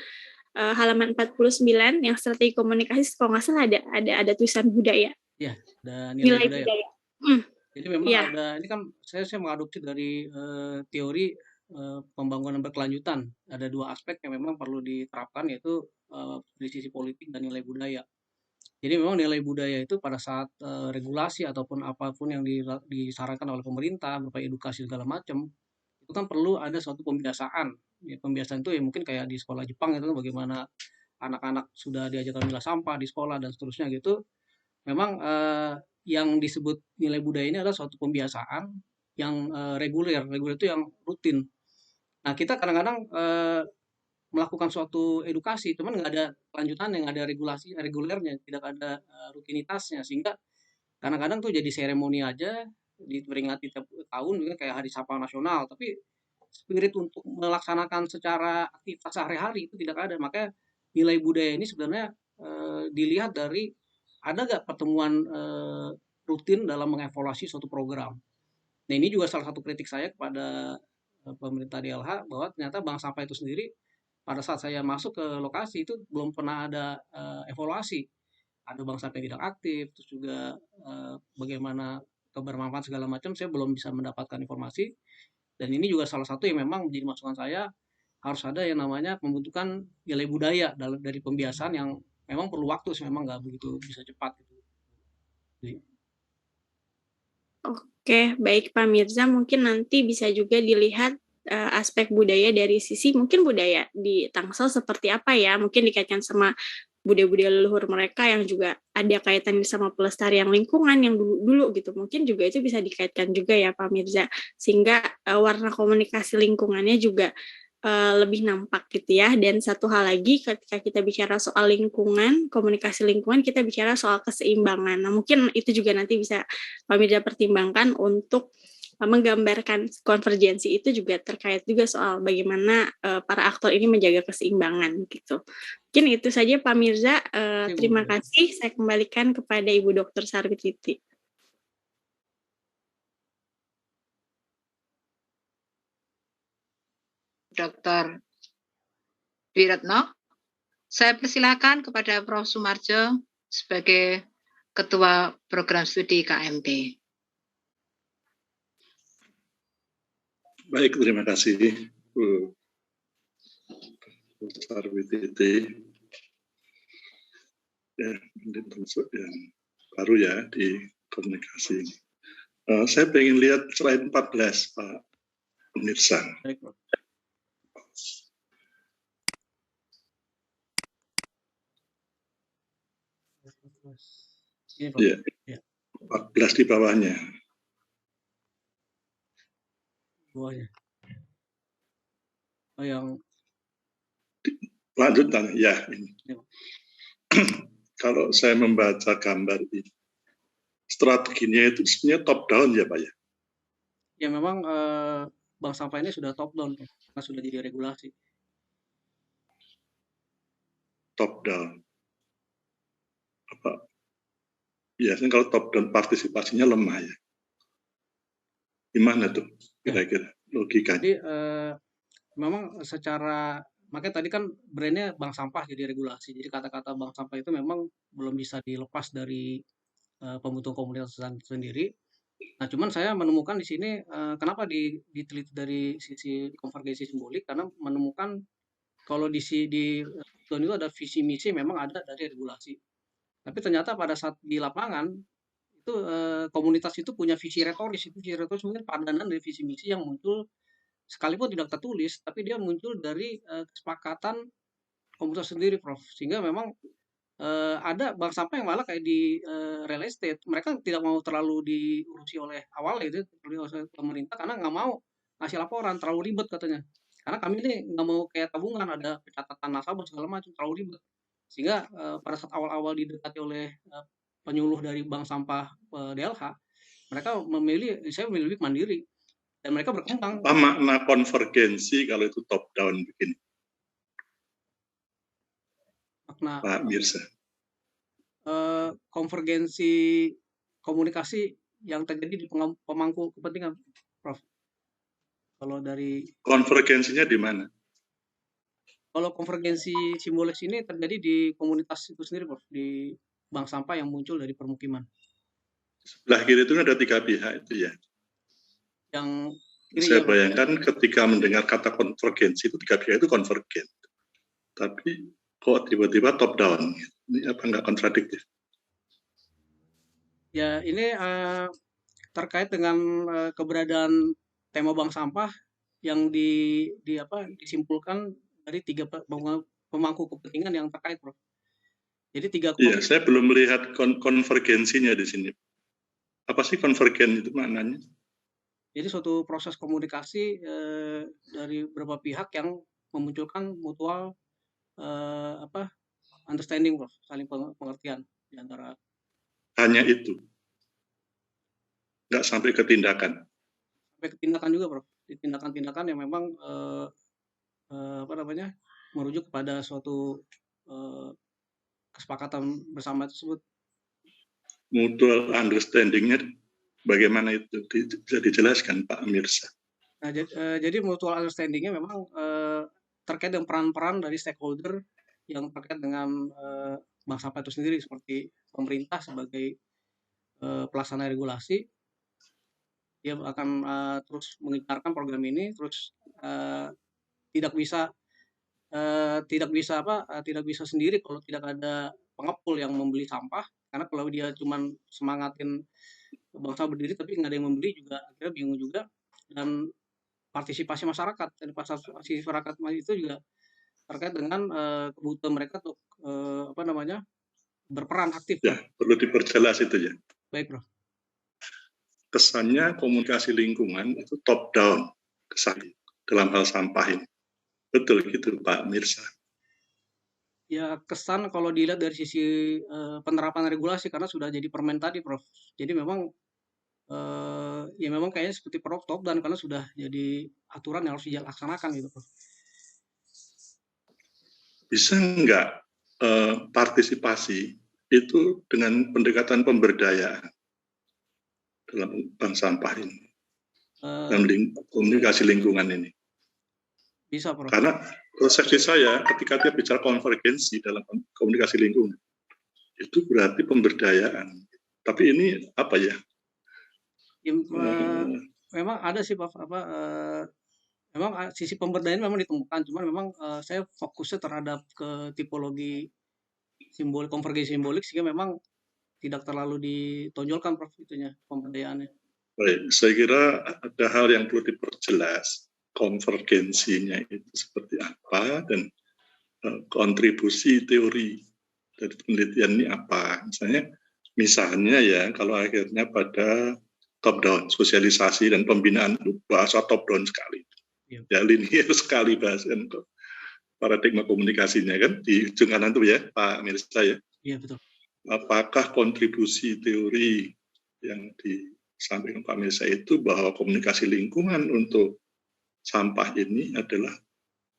Speaker 8: halaman 49 yang strategi komunikasi kalau nggak salah ada tulisan budaya.
Speaker 4: Iya, ada nilai budaya. Jadi memang
Speaker 8: ya.
Speaker 4: ada ini kan saya mengadopsi dari teori pembangunan berkelanjutan. Ada dua aspek yang memang perlu diterapkan yaitu dari sisi politik dan nilai budaya. Jadi memang nilai budaya itu pada saat regulasi ataupun apapun yang disarankan oleh pemerintah berupa edukasi segala macam itu kan perlu ada suatu pembiasaan. Ya, pembiasaan itu ya mungkin kayak di sekolah Jepang itu bagaimana anak-anak sudah diajarkan memilah sampah di sekolah dan seterusnya gitu. Memang yang disebut nilai budaya ini adalah suatu pembiasaan yang reguler itu yang rutin. Nah kita kadang-kadang melakukan suatu edukasi, cuman nggak ada kelanjutannya, nggak ada regulernya, tidak ada rutinitasnya, sehingga kadang-kadang tuh jadi seremoni aja, diperingati tiap tahun, gitu, kayak Hari Sampah Nasional, tapi spirit untuk melaksanakan secara aktivitas sehari-hari itu tidak ada. Makanya nilai budaya ini sebenarnya dilihat dari ada nggak pertemuan rutin dalam mengevaluasi suatu program. Nah ini juga salah satu kritik saya kepada pemerintah DLH bahwa ternyata bank sampah itu sendiri pada saat saya masuk ke lokasi itu belum pernah ada evaluasi. Ada bank sampah yang tidak aktif, terus juga bagaimana kebermanfaatan segala macam saya belum bisa mendapatkan informasi. Dan ini juga salah satu yang memang menjadi masukan saya harus ada yang namanya membutuhkan nilai budaya dari pembiasaan yang memang perlu waktu sih, memang nggak begitu bisa cepat gitu.
Speaker 8: Oke, baik Pak Mirza, mungkin nanti bisa juga dilihat aspek budaya dari sisi mungkin budaya di Tangsel seperti apa ya, mungkin dikaitkan sama budaya-budaya leluhur mereka yang juga ada kaitannya sama pelestarian lingkungan yang dulu-dulu gitu, mungkin juga itu bisa dikaitkan juga ya Pak Mirza, sehingga warna komunikasi lingkungannya juga lebih nampak gitu ya. Dan satu hal lagi ketika kita bicara soal lingkungan, komunikasi lingkungan, kita bicara soal keseimbangan. Nah mungkin itu juga nanti bisa Pak Mirza pertimbangkan untuk menggambarkan konvergensi itu juga terkait juga soal bagaimana para aktor ini menjaga keseimbangan gitu. Mungkin itu saja Pak Mirza. Terima kasih. Saya kembalikan kepada Ibu Dr. Sarwititi.
Speaker 2: Dr. Wiratno, saya persilakan kepada Prof. Sumarjo sebagai Ketua Program Studi KMP.
Speaker 9: Baik, terima kasih Bu Sarwititi. ya, mungkin termasuk yang baru ya di komunikasi ini. Saya pengen lihat slide 14, Pak pemirsa.
Speaker 4: Baik, Prof. Ini, Prof.
Speaker 9: Ya,
Speaker 4: Ya.
Speaker 9: 14 di bawahnya.
Speaker 4: Bawahnya. Oh, yang
Speaker 9: Lanjutan, ya ini.
Speaker 4: Ya.
Speaker 9: Kalau saya membaca gambar ini, strateginya itu sebenarnya top down ya Pak ya?
Speaker 4: Ya memang bank sampah ini sudah top down, karena sudah jadi regulasi.
Speaker 9: Top down. Apa? Biasanya kalau top down partisipasinya lemah ya. Gimana tuh kira-kira logikanya?
Speaker 4: Jadi memang secara, makanya tadi kan brandnya bank sampah jadi regulasi. Jadi kata-kata bank sampah itu memang belum bisa dilepas dari pembentukan komunitas sendiri. Nah, cuman saya menemukan di sini kenapa diteliti dari sisi konvergensi simbolik, karena menemukan kalau di itu ada visi misi memang ada dari regulasi. Tapi ternyata pada saat di lapangan itu komunitas itu punya visi retoris. Itu visi retoris mungkin padanan dari visi misi yang muncul sekalipun tidak tertulis, tapi dia muncul dari kesepakatan komunitas sendiri, Prof. Sehingga memang ada bank sampah yang malah kayak di real estate, mereka tidak mau terlalu diurusi oleh awal itu oleh pemerintah karena nggak mau ngasih laporan, terlalu ribet katanya. Karena kami ini nggak mau kayak tabungan, ada pencatatan nasabah segala macam, terlalu ribet. Sehingga pada saat awal-awal didekati oleh penyuluh dari bank sampah DLH, mereka saya memilih mandiri dan mereka berkembang.
Speaker 9: Apa makna konvergensi kalau itu top down begini?
Speaker 4: Makna
Speaker 9: Pak Mirza.
Speaker 4: Konvergensi komunikasi yang terjadi di pemangku kepentingan, Prof. Kalau dari
Speaker 9: konvergensinya di mana?
Speaker 4: Kalau konvergensi simbolis ini terjadi di komunitas itu sendiri, Prof, di bank sampah yang muncul dari permukiman.
Speaker 9: Sebelah kiri itu ada 3 pihak itu ya.
Speaker 4: Yang kiri
Speaker 9: saya
Speaker 4: ya,
Speaker 9: bayangkan ketika mendengar kata konvergensi itu 3 pihak itu konvergen. Tapi kok tiba-tiba top down? Ini apa enggak kontradiktif?
Speaker 4: Ya, ini terkait dengan keberadaan tema bank sampah yang disimpulkan dari 3 pemangku kepentingan yang terkait, Prof. Jadi 3
Speaker 9: Iya, saya belum melihat konvergensinya di sini. Apa sih konvergen itu maknanya?
Speaker 4: Jadi suatu proses komunikasi dari beberapa pihak yang memunculkan mutual understanding, Prof, saling pengertian di antara.
Speaker 9: Hanya itu. Nggak sampai ke tindakan.
Speaker 4: Sampai ke tindakan juga, Prof. Tindakan-tindakan yang memang merujuk kepada suatu kesepakatan bersama tersebut.
Speaker 9: Mutual understanding-nya bagaimana itu? Bisa dijelaskan Pak Mirza?
Speaker 4: Nah, jadi mutual understanding-nya memang terkait dengan peran-peran dari stakeholder yang terkait dengan bank sampah itu sendiri, seperti pemerintah sebagai pelaksana regulasi. Dia akan terus mengicarkan program ini, terus tidak bisa sendiri kalau tidak ada pengepul yang membeli sampah, karena kalau dia cuma semangatin bangsa berdiri tapi nggak ada yang membeli juga akhirnya bingung juga. Dan partisipasi masyarakat, dan partisipasi masyarakat itu juga terkait dengan kebutuhan mereka untuk berperan aktif.
Speaker 9: Ya, perlu diperjelas itu ya.
Speaker 4: Baik, Prof.
Speaker 9: Kesannya komunikasi lingkungan itu top down kesannya dalam hal sampah ini. Betul gitu Pak Mirza?
Speaker 4: Ya, kesan kalau dilihat dari sisi penerapan regulasi, karena sudah jadi permen tadi, Prof. Jadi memang ya memang kayaknya seperti Prof top down karena sudah jadi aturan yang harus dilaksanakan gitu, Prof.
Speaker 9: Bisa nggak partisipasi itu dengan pendekatan pemberdayaan dalam bank sampah ini, dalam komunikasi lingkungan ini?
Speaker 4: Bisa, Prof.
Speaker 9: Karena persepsi saya ketika dia bicara konvergensi dalam komunikasi lingkungan, itu berarti pemberdayaan. Tapi ini apa ya?
Speaker 4: Memang ada sih, Prof. Memang sisi pemberdayaan memang ditemukan, cuman memang saya fokusnya terhadap ke tipologi konvergensi simbolik sehingga memang tidak terlalu ditonjolkan Prof itunya pemberdayaannya.
Speaker 9: Baik, saya kira ada hal yang perlu diperjelas, konvergensinya itu seperti apa dan kontribusi teori dari penelitian ini apa. Misalnya ya, kalau akhirnya pada top down, sosialisasi dan pembinaan bahasa top down sekali. Ya, linear sekali bahasan paradigma komunikasinya kan di ujung kanan itu ya, Pak Mirza ya.
Speaker 4: Iya, betul.
Speaker 9: Apakah kontribusi teori yang disampaikan Pak Mirza itu bahwa komunikasi lingkungan untuk sampah ini adalah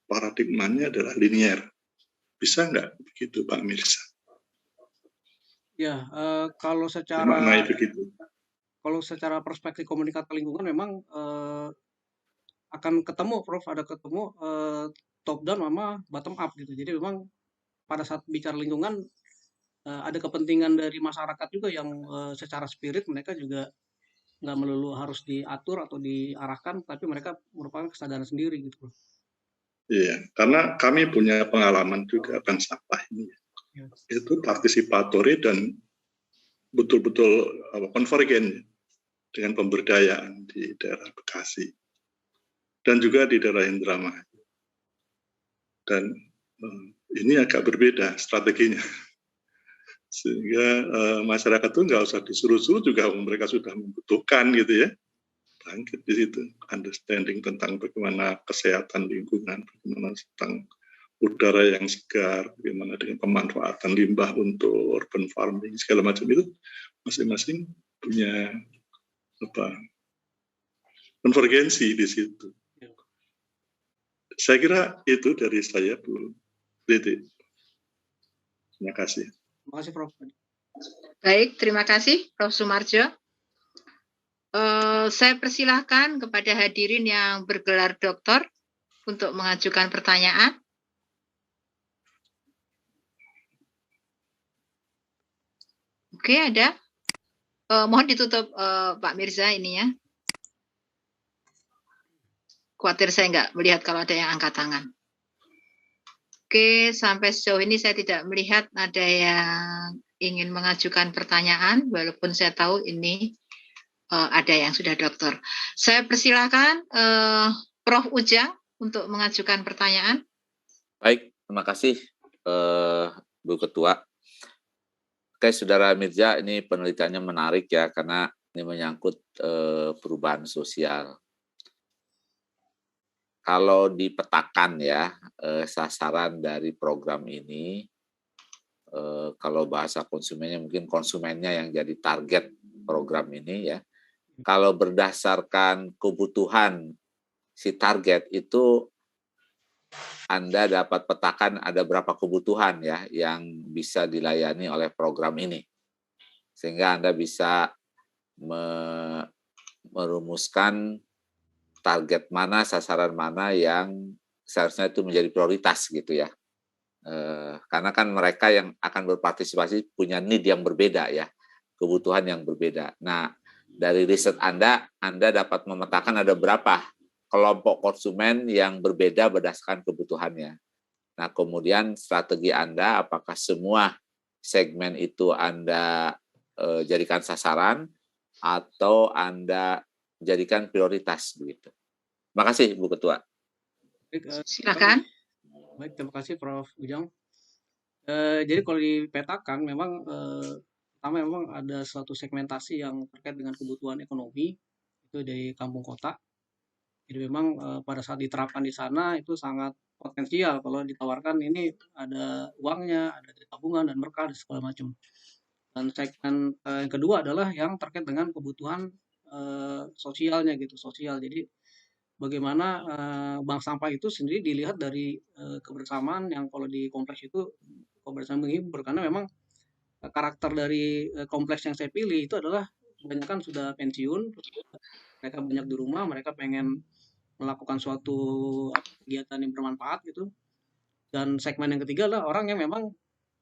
Speaker 9: paradigmanya adalah linear. Bisa nggak begitu Pak Mirza?
Speaker 4: Ya, kalau secara perspektif komunikator lingkungan memang akan ketemu Prof, ada ketemu top down sama bottom up gitu. Jadi memang pada saat bicara lingkungan ada kepentingan dari masyarakat juga yang secara spirit mereka juga nggak melulu harus diatur atau diarahkan, tapi mereka merupakan kesadaran sendiri gitu.
Speaker 9: Iya, karena kami punya pengalaman juga bank sampah ini. Ya. Itu partisipatori dan betul-betul konvergen dengan pemberdayaan di daerah Bekasi dan juga di daerah Indramayu. Dan ini agak berbeda strateginya. Sehingga masyarakat itu nggak usah disuruh-suruh juga mereka sudah membutuhkan gitu ya. Bangkit di situ, understanding tentang bagaimana kesehatan lingkungan, bagaimana tentang udara yang segar, bagaimana dengan pemanfaatan limbah untuk urban farming, segala macam itu masing-masing punya konvergensi di situ. Saya kira itu dari saya, Bu Liti. Terima kasih.
Speaker 4: Terima kasih, Prof.
Speaker 2: Baik, terima kasih, Prof. Sumarjo. Saya persilahkan kepada hadirin yang bergelar doktor untuk mengajukan pertanyaan. Oke, ada. Mohon ditutup Pak Mirza ini ya. Khawatir saya nggak melihat kalau ada yang angkat tangan. Oke, sampai sejauh ini saya tidak melihat ada yang ingin mengajukan pertanyaan, walaupun saya tahu ini ada yang sudah doktor. Saya persilahkan Prof. Ujang untuk mengajukan pertanyaan.
Speaker 1: Baik, terima kasih Bu Ketua. Oke, Saudara Mirza, ini penelitiannya menarik ya, karena ini menyangkut perubahan sosial. Kalau dipetakan ya, sasaran dari program ini, kalau bahasa konsumennya mungkin konsumennya yang jadi target program ini ya. Kalau berdasarkan kebutuhan si target itu, Anda dapat petakan ada berapa kebutuhan ya yang bisa dilayani oleh program ini. Sehingga Anda bisa merumuskan target mana, sasaran mana yang seharusnya itu menjadi prioritas gitu ya. Karena kan mereka yang akan berpartisipasi punya need yang berbeda ya, kebutuhan yang berbeda. Nah, dari riset Anda dapat memetakan ada berapa kelompok konsumen yang berbeda berdasarkan kebutuhannya. Nah, kemudian strategi Anda, apakah semua segmen itu Anda jadikan sasaran atau Anda jadikan prioritas begitu. Terima kasih, Bu Ketua.
Speaker 2: Silakan.
Speaker 4: Baik, terima kasih Prof. Ujang. Jadi kalau dipetakan memang pertama memang ada suatu segmentasi yang terkait dengan kebutuhan ekonomi itu dari kampung kota. Jadi memang pada saat diterapkan di sana itu sangat potensial kalau ditawarkan ini ada uangnya, ada tabungan dan berkah dan segala macam. Dan segmen yang kedua adalah yang terkait dengan kebutuhan sosialnya gitu, sosial. Jadi bagaimana bank sampah itu sendiri dilihat dari kebersamaan yang kalau di kompleks itu kebersamaan menghibur, karena memang karakter dari kompleks yang saya pilih itu adalah kebanyakan sudah pensiun, mereka banyak di rumah, mereka pengen melakukan suatu kegiatan yang bermanfaat gitu. Dan segmen yang ketiga adalah orang yang memang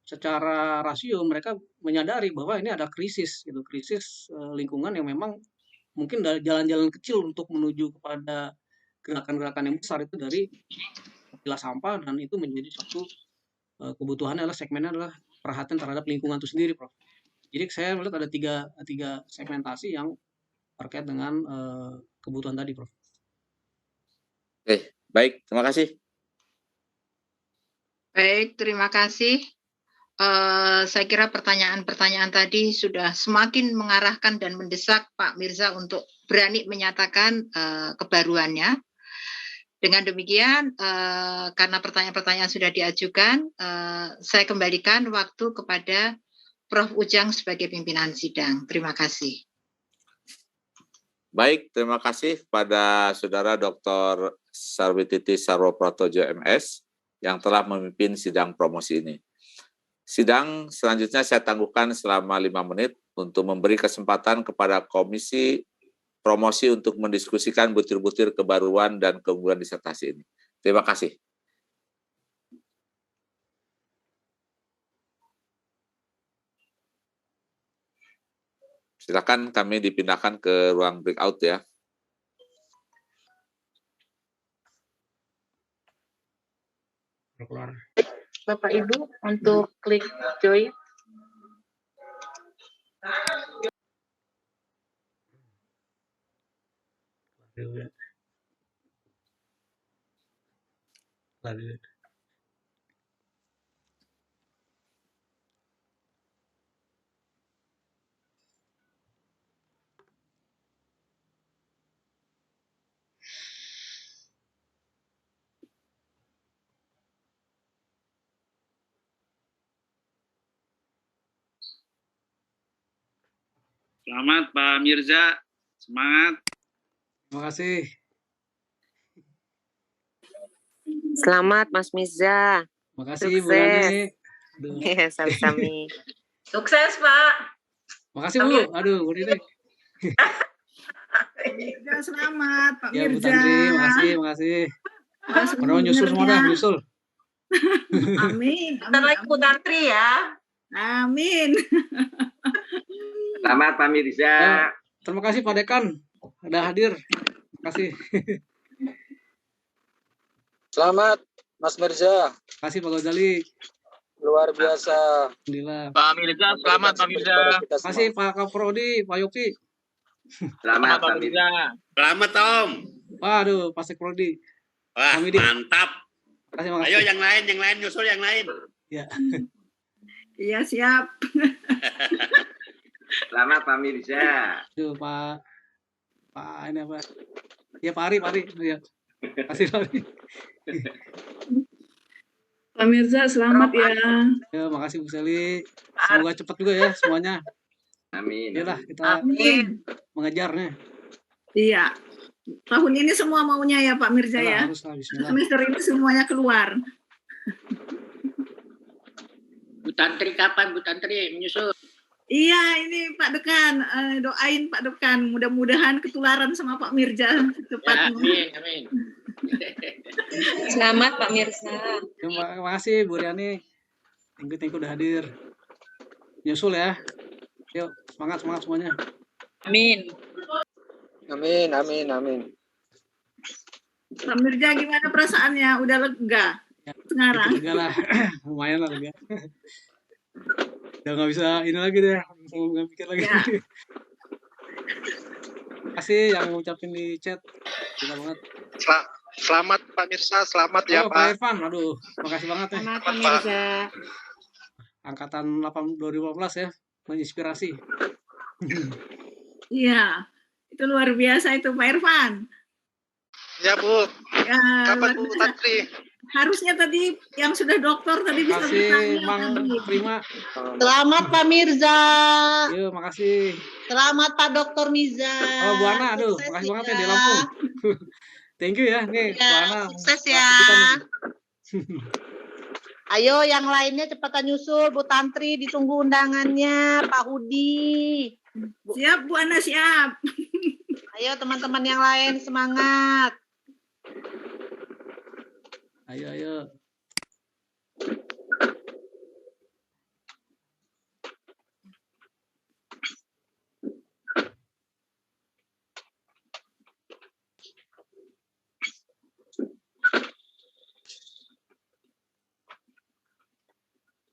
Speaker 4: secara rasio mereka menyadari bahwa ini ada krisis gitu, krisis lingkungan yang memang mungkin dari jalan-jalan kecil untuk menuju kepada gerakan-gerakan yang besar itu dari pilah sampah, dan itu menjadi suatu kebutuhannya adalah segmennya adalah perhatian terhadap lingkungan itu sendiri, Prof. Jadi saya melihat ada tiga segmentasi yang terkait dengan kebutuhan tadi, Prof.
Speaker 1: Oke, baik, terima kasih.
Speaker 2: Baik, terima kasih. Saya kira pertanyaan-pertanyaan tadi sudah semakin mengarahkan dan mendesak Pak Mirza untuk berani menyatakan kebaruannya. Dengan demikian, karena pertanyaan-pertanyaan sudah diajukan, saya kembalikan waktu kepada Prof. Ujang sebagai pimpinan sidang. Terima kasih.
Speaker 1: Baik, terima kasih kepada Saudara Dr. Sarwititi Sarwopratojo MS yang telah memimpin sidang promosi ini. Sidang selanjutnya saya tangguhkan selama 5 menit untuk memberi kesempatan kepada Komisi Promosi untuk mendiskusikan butir-butir kebaruan dan keunggulan disertasi ini. Terima kasih. Silakan kami dipindahkan ke ruang breakout ya.
Speaker 10: Bapak Ibu untuk klik join.
Speaker 11: Selamat Pak Mirza, semangat.
Speaker 4: Terima kasih.
Speaker 12: Selamat Mas Mirza.
Speaker 4: Terima kasih Bu Rani.
Speaker 12: Sami-sami.
Speaker 10: Sukses Pak.
Speaker 4: Terima kasih Bu. Aduh, Bu Rani.
Speaker 13: Selamat Pak
Speaker 4: Ya, Bu
Speaker 13: Mirza.
Speaker 4: Tantri, makasih. Padahal nyusul semua dah, nyusul.
Speaker 13: Amin.
Speaker 10: Bentar lagi Bu Tantri ya.
Speaker 13: Amin.
Speaker 11: Selamat Pak Mirza.
Speaker 4: Ya, terima kasih Pak Dekan, sudah hadir. Terima kasih.
Speaker 14: Selamat Mas Mirza.
Speaker 4: Terima kasih Pak Ghazali.
Speaker 14: Luar biasa.
Speaker 4: Alhamdulillah.
Speaker 11: Pak Mirza, selamat Pak Mirza.
Speaker 4: Terima kasih Pak Kaprodi, Pak Yopi.
Speaker 11: Selamat Pak Mirza. Selamat Om.
Speaker 4: Waduh, Pak Sekrodi.
Speaker 11: Wah, mantap.
Speaker 4: Makasih.
Speaker 11: Ayo yang lain nyusul yang lain.
Speaker 4: Ya.
Speaker 13: Iya siap.
Speaker 11: Selamat Pak Mirza.
Speaker 4: Tuh Pak ini apa? Ya Pak Ari. Ya. Kasih Pak Ari.
Speaker 13: Pak Mirza selamat ya.
Speaker 4: Ya, makasih Bu Seli. Semoga cepat juga ya semuanya.
Speaker 11: Amin.
Speaker 4: Iyalah kita mengejarnya.
Speaker 13: Iya. Tahun ini semua maunya ya Pak Mirza ya.
Speaker 4: Haruslah, bismillah.
Speaker 13: Semester ini semuanya keluar.
Speaker 11: Bu Tantri kapan Bu Tantri menyusul?
Speaker 13: Iya, ini Pak Dekan, doain Pak Dekan, mudah-mudahan ketularan sama Pak Mirza secepatnya.
Speaker 11: Ya, amin.
Speaker 10: Selamat Pak Mirza.
Speaker 4: Terima kasih Bu Riani. Thank you udah hadir. Nyusul ya. Yuk, semangat semuanya.
Speaker 10: Amin.
Speaker 14: Amin.
Speaker 13: Pak Mirza gimana perasaannya? Udah lega sekarang?
Speaker 4: Lega lah, lumayan lah lega. Udah nggak bisa ini lagi deh, nggak pikir lagi. Ya. Kasih yang ngucapin di chat, gila banget.
Speaker 14: Selamat Pak Mirza, selamat ya Pak.
Speaker 4: Pak Irfan, aduh, makasih banget ya.
Speaker 10: Selamat Pak Mirza.
Speaker 4: Angkatan 2018 ya, menginspirasi.
Speaker 13: Iya, itu luar biasa itu Pak Irfan.
Speaker 14: Ya Bu,
Speaker 13: ya,
Speaker 14: kapan Bu Tantri?
Speaker 13: Harusnya tadi yang sudah dokter tadi bisa
Speaker 4: bertanya. Mang Prima.
Speaker 15: Selamat Pak Mirza.
Speaker 4: Yuk, makasih.
Speaker 15: Selamat Pak Dr. Miza.
Speaker 4: Oh, Bu Ana, aduh, makasih banget ya di Lampung. Thank you ya, nih, Bu Ana.
Speaker 15: Sukses ya. Ayo yang lainnya cepatan nyusul, Bu Tantri ditunggu undangannya, Pak Hudi.
Speaker 13: Siap Bu Ana, siap.
Speaker 15: Ayo teman-teman yang lain semangat.
Speaker 4: Ayo.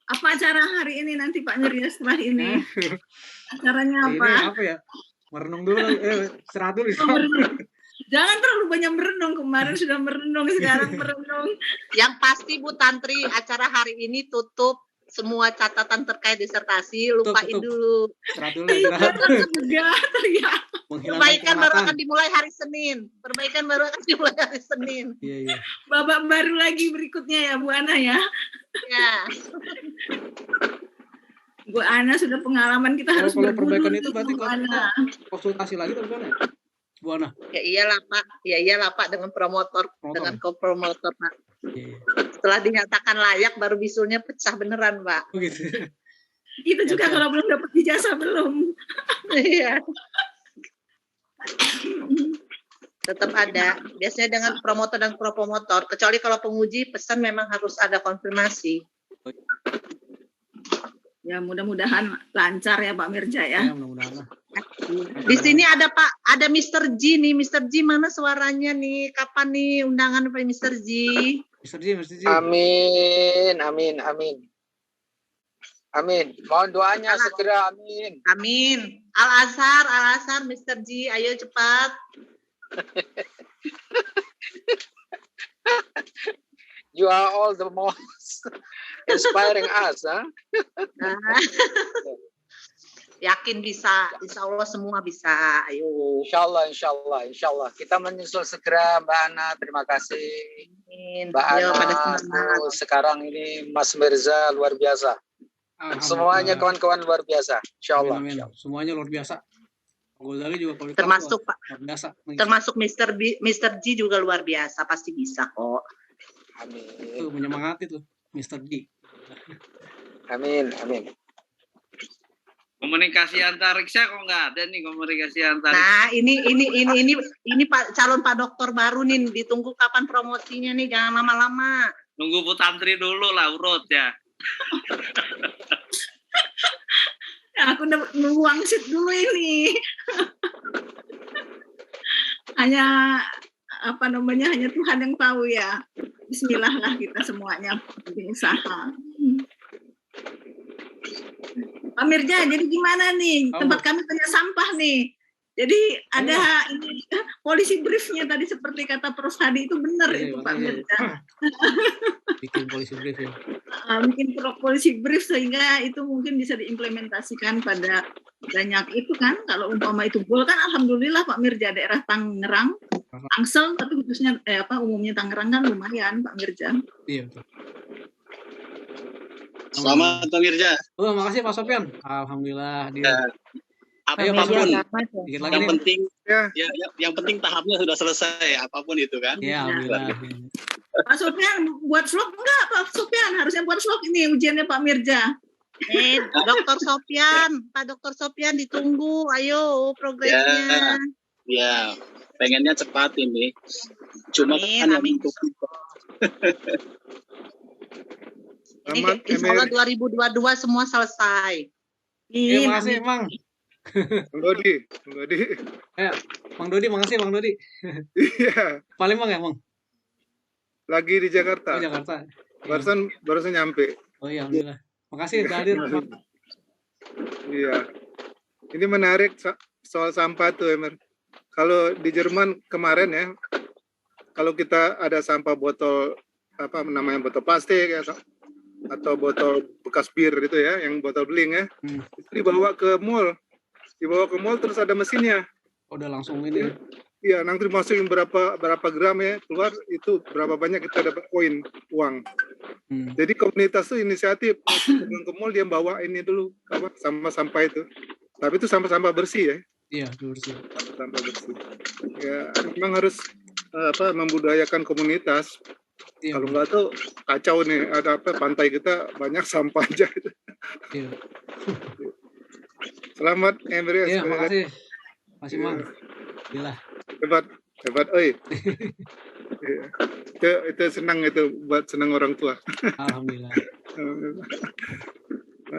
Speaker 13: Apa acara hari ini nanti Pak Mirja setelah ini? Acaranya apa?
Speaker 4: Ini apa ya? Merenung dulu, istirahat dulu.
Speaker 13: Jangan terlalu banyak merenung, kemarin sudah merenung, sekarang merenung.
Speaker 15: Yang pasti Bu Tantri, acara hari ini tutup semua catatan terkait disertasi, lupain dulu. Perbaikan baru akan dimulai hari Senin.
Speaker 4: Iya.
Speaker 13: Babak baru lagi berikutnya ya Bu Ana ya.
Speaker 15: Ya.
Speaker 13: Bu Ana sudah pengalaman, kita harus
Speaker 4: kalau
Speaker 13: berburu
Speaker 4: perbaikan itu berarti
Speaker 13: Bu Ana.
Speaker 4: Konsultasi lagi atau gimana? Bu Ana?
Speaker 15: Ya iyalah Pak dengan promotor. Dengan co-promotor Pak. Setelah dinyatakan layak baru bisulnya pecah beneran Pak.
Speaker 4: Oh gitu.
Speaker 13: Itu juga kalau belum dapat ijazah belum.
Speaker 15: Iya. Tetap ada. Biasanya dengan promotor dan pro-promotor. Kecuali kalau penguji pesan memang harus ada konfirmasi.
Speaker 13: Ya mudah-mudahan lancar ya Pak Mirja ya.
Speaker 4: Ya mudah-mudahan.
Speaker 15: Di sini ada Pak, ada Mr. G nih. Mr. G mana suaranya nih? Kapan nih undangan Pak Mr. G?
Speaker 4: Mr. G.
Speaker 14: Amin. Mohon doanya segera, amin.
Speaker 15: Amin. Al-Azhar, Mr. G, ayo cepat.
Speaker 14: You are all the most inspiring us, huh?
Speaker 15: Yakin bisa, insya Allah semua bisa. Ayo.
Speaker 14: Insya Allah. Kita menyusul segera, Mbak Ana. Terima kasih. Mbak Ana, sekarang ini Mas Mirza luar biasa. Semuanya kawan-kawan luar biasa. Insya Allah.
Speaker 4: Amin. Semuanya luar biasa. Ghazali juga
Speaker 15: termasuk Pak.
Speaker 4: Luar biasa.
Speaker 15: Termasuk Mr. G juga luar biasa, pasti bisa kok.
Speaker 14: Amin.
Speaker 4: Itu menyemangati tuh Mr. G.
Speaker 14: Amin.
Speaker 11: Komunikasi antariksa kok nggak ada nih komunikasi antariksa.
Speaker 15: Nah, ini Pak calon Pak Dokter baru nih, ditunggu kapan promosinya nih, jangan lama-lama.
Speaker 11: Nunggu Bu Tantri dulu lah urut ya.
Speaker 13: Aku nunggu wangsit dulu ini. hanya Tuhan yang tahu ya. Bismillah lah kita semuanya berusaha. Pak Mirja, jadi gimana nih? Tempat kami punya sampah nih. Jadi ada ini polisi briefnya tadi seperti kata Prof Hadi itu benar itu Pak Mirja.
Speaker 4: Bikin polisi brief ya.
Speaker 13: Bikin polisi brief sehingga itu mungkin bisa diimplementasikan pada banyak itu kan. Kalau umpama itu gol kan alhamdulillah Pak Mirja, daerah Tangerang, Tangsel, tapi khususnya umumnya Tangerang kan lumayan Pak Mirja.
Speaker 4: Iya betul.
Speaker 16: Selamat Pak Mirja.
Speaker 4: Oh, makasih Pak Sofyan. Alhamdulillah dia.
Speaker 16: Apapun yang penting yang penting tahapnya sudah selesai, apapun itu kan.
Speaker 4: Ya, alhamdulillah.
Speaker 13: Pak Sofyan buat vlog enggak Pak Sofyan? Harusnya buat vlog ini ujiannya Pak Mirja.
Speaker 15: Dr. Sofyan, Pak Dr. Sofyan ditunggu, ayo progresnya.
Speaker 16: Ya, pengennya cepat ini. Cuma
Speaker 15: amin. Ini insya Allah 2022 semua selesai.
Speaker 4: Iya, makasih Mang.
Speaker 17: Bang Dodi.
Speaker 4: Ya, Bang Dodi, makasih Bang Dodi.
Speaker 17: Iya.
Speaker 4: Palembang ya, Bang?
Speaker 17: Lagi di Jakarta.
Speaker 4: Oh, Jakarta.
Speaker 17: Barusan nyampe.
Speaker 4: Oh iya, alhamdulillah. Makasih udah hadir.
Speaker 17: Iya. Ini menarik soal sampah tuh, Emer. Kalau di Jerman kemarin ya, kalau kita ada sampah botol botol plastik ya, atau botol bekas bir itu ya, yang botol beling ya, itu dibawa ke mall terus ada mesinnya.
Speaker 4: Udah langsung ini.
Speaker 17: Iya, nanti masukin berapa gram ya, keluar itu berapa banyak kita dapat koin uang. Jadi komunitas tuh inisiatif ke mall, dia bawa ini dulu sampah itu. Tapi itu sampah bersih ya.
Speaker 4: Iya, bersih.
Speaker 17: Sampah bersih. Ya, memang harus membudayakan komunitas. Iya, kalau nggak tuh kacau nih, ada pantai kita banyak sampah aja.
Speaker 4: Iya.
Speaker 17: Selamat Emre.
Speaker 4: Iya, makasih. Masih Mang. Gila.
Speaker 17: Hebat, oi. itu senang itu buat senang orang tua.
Speaker 4: Alhamdulillah.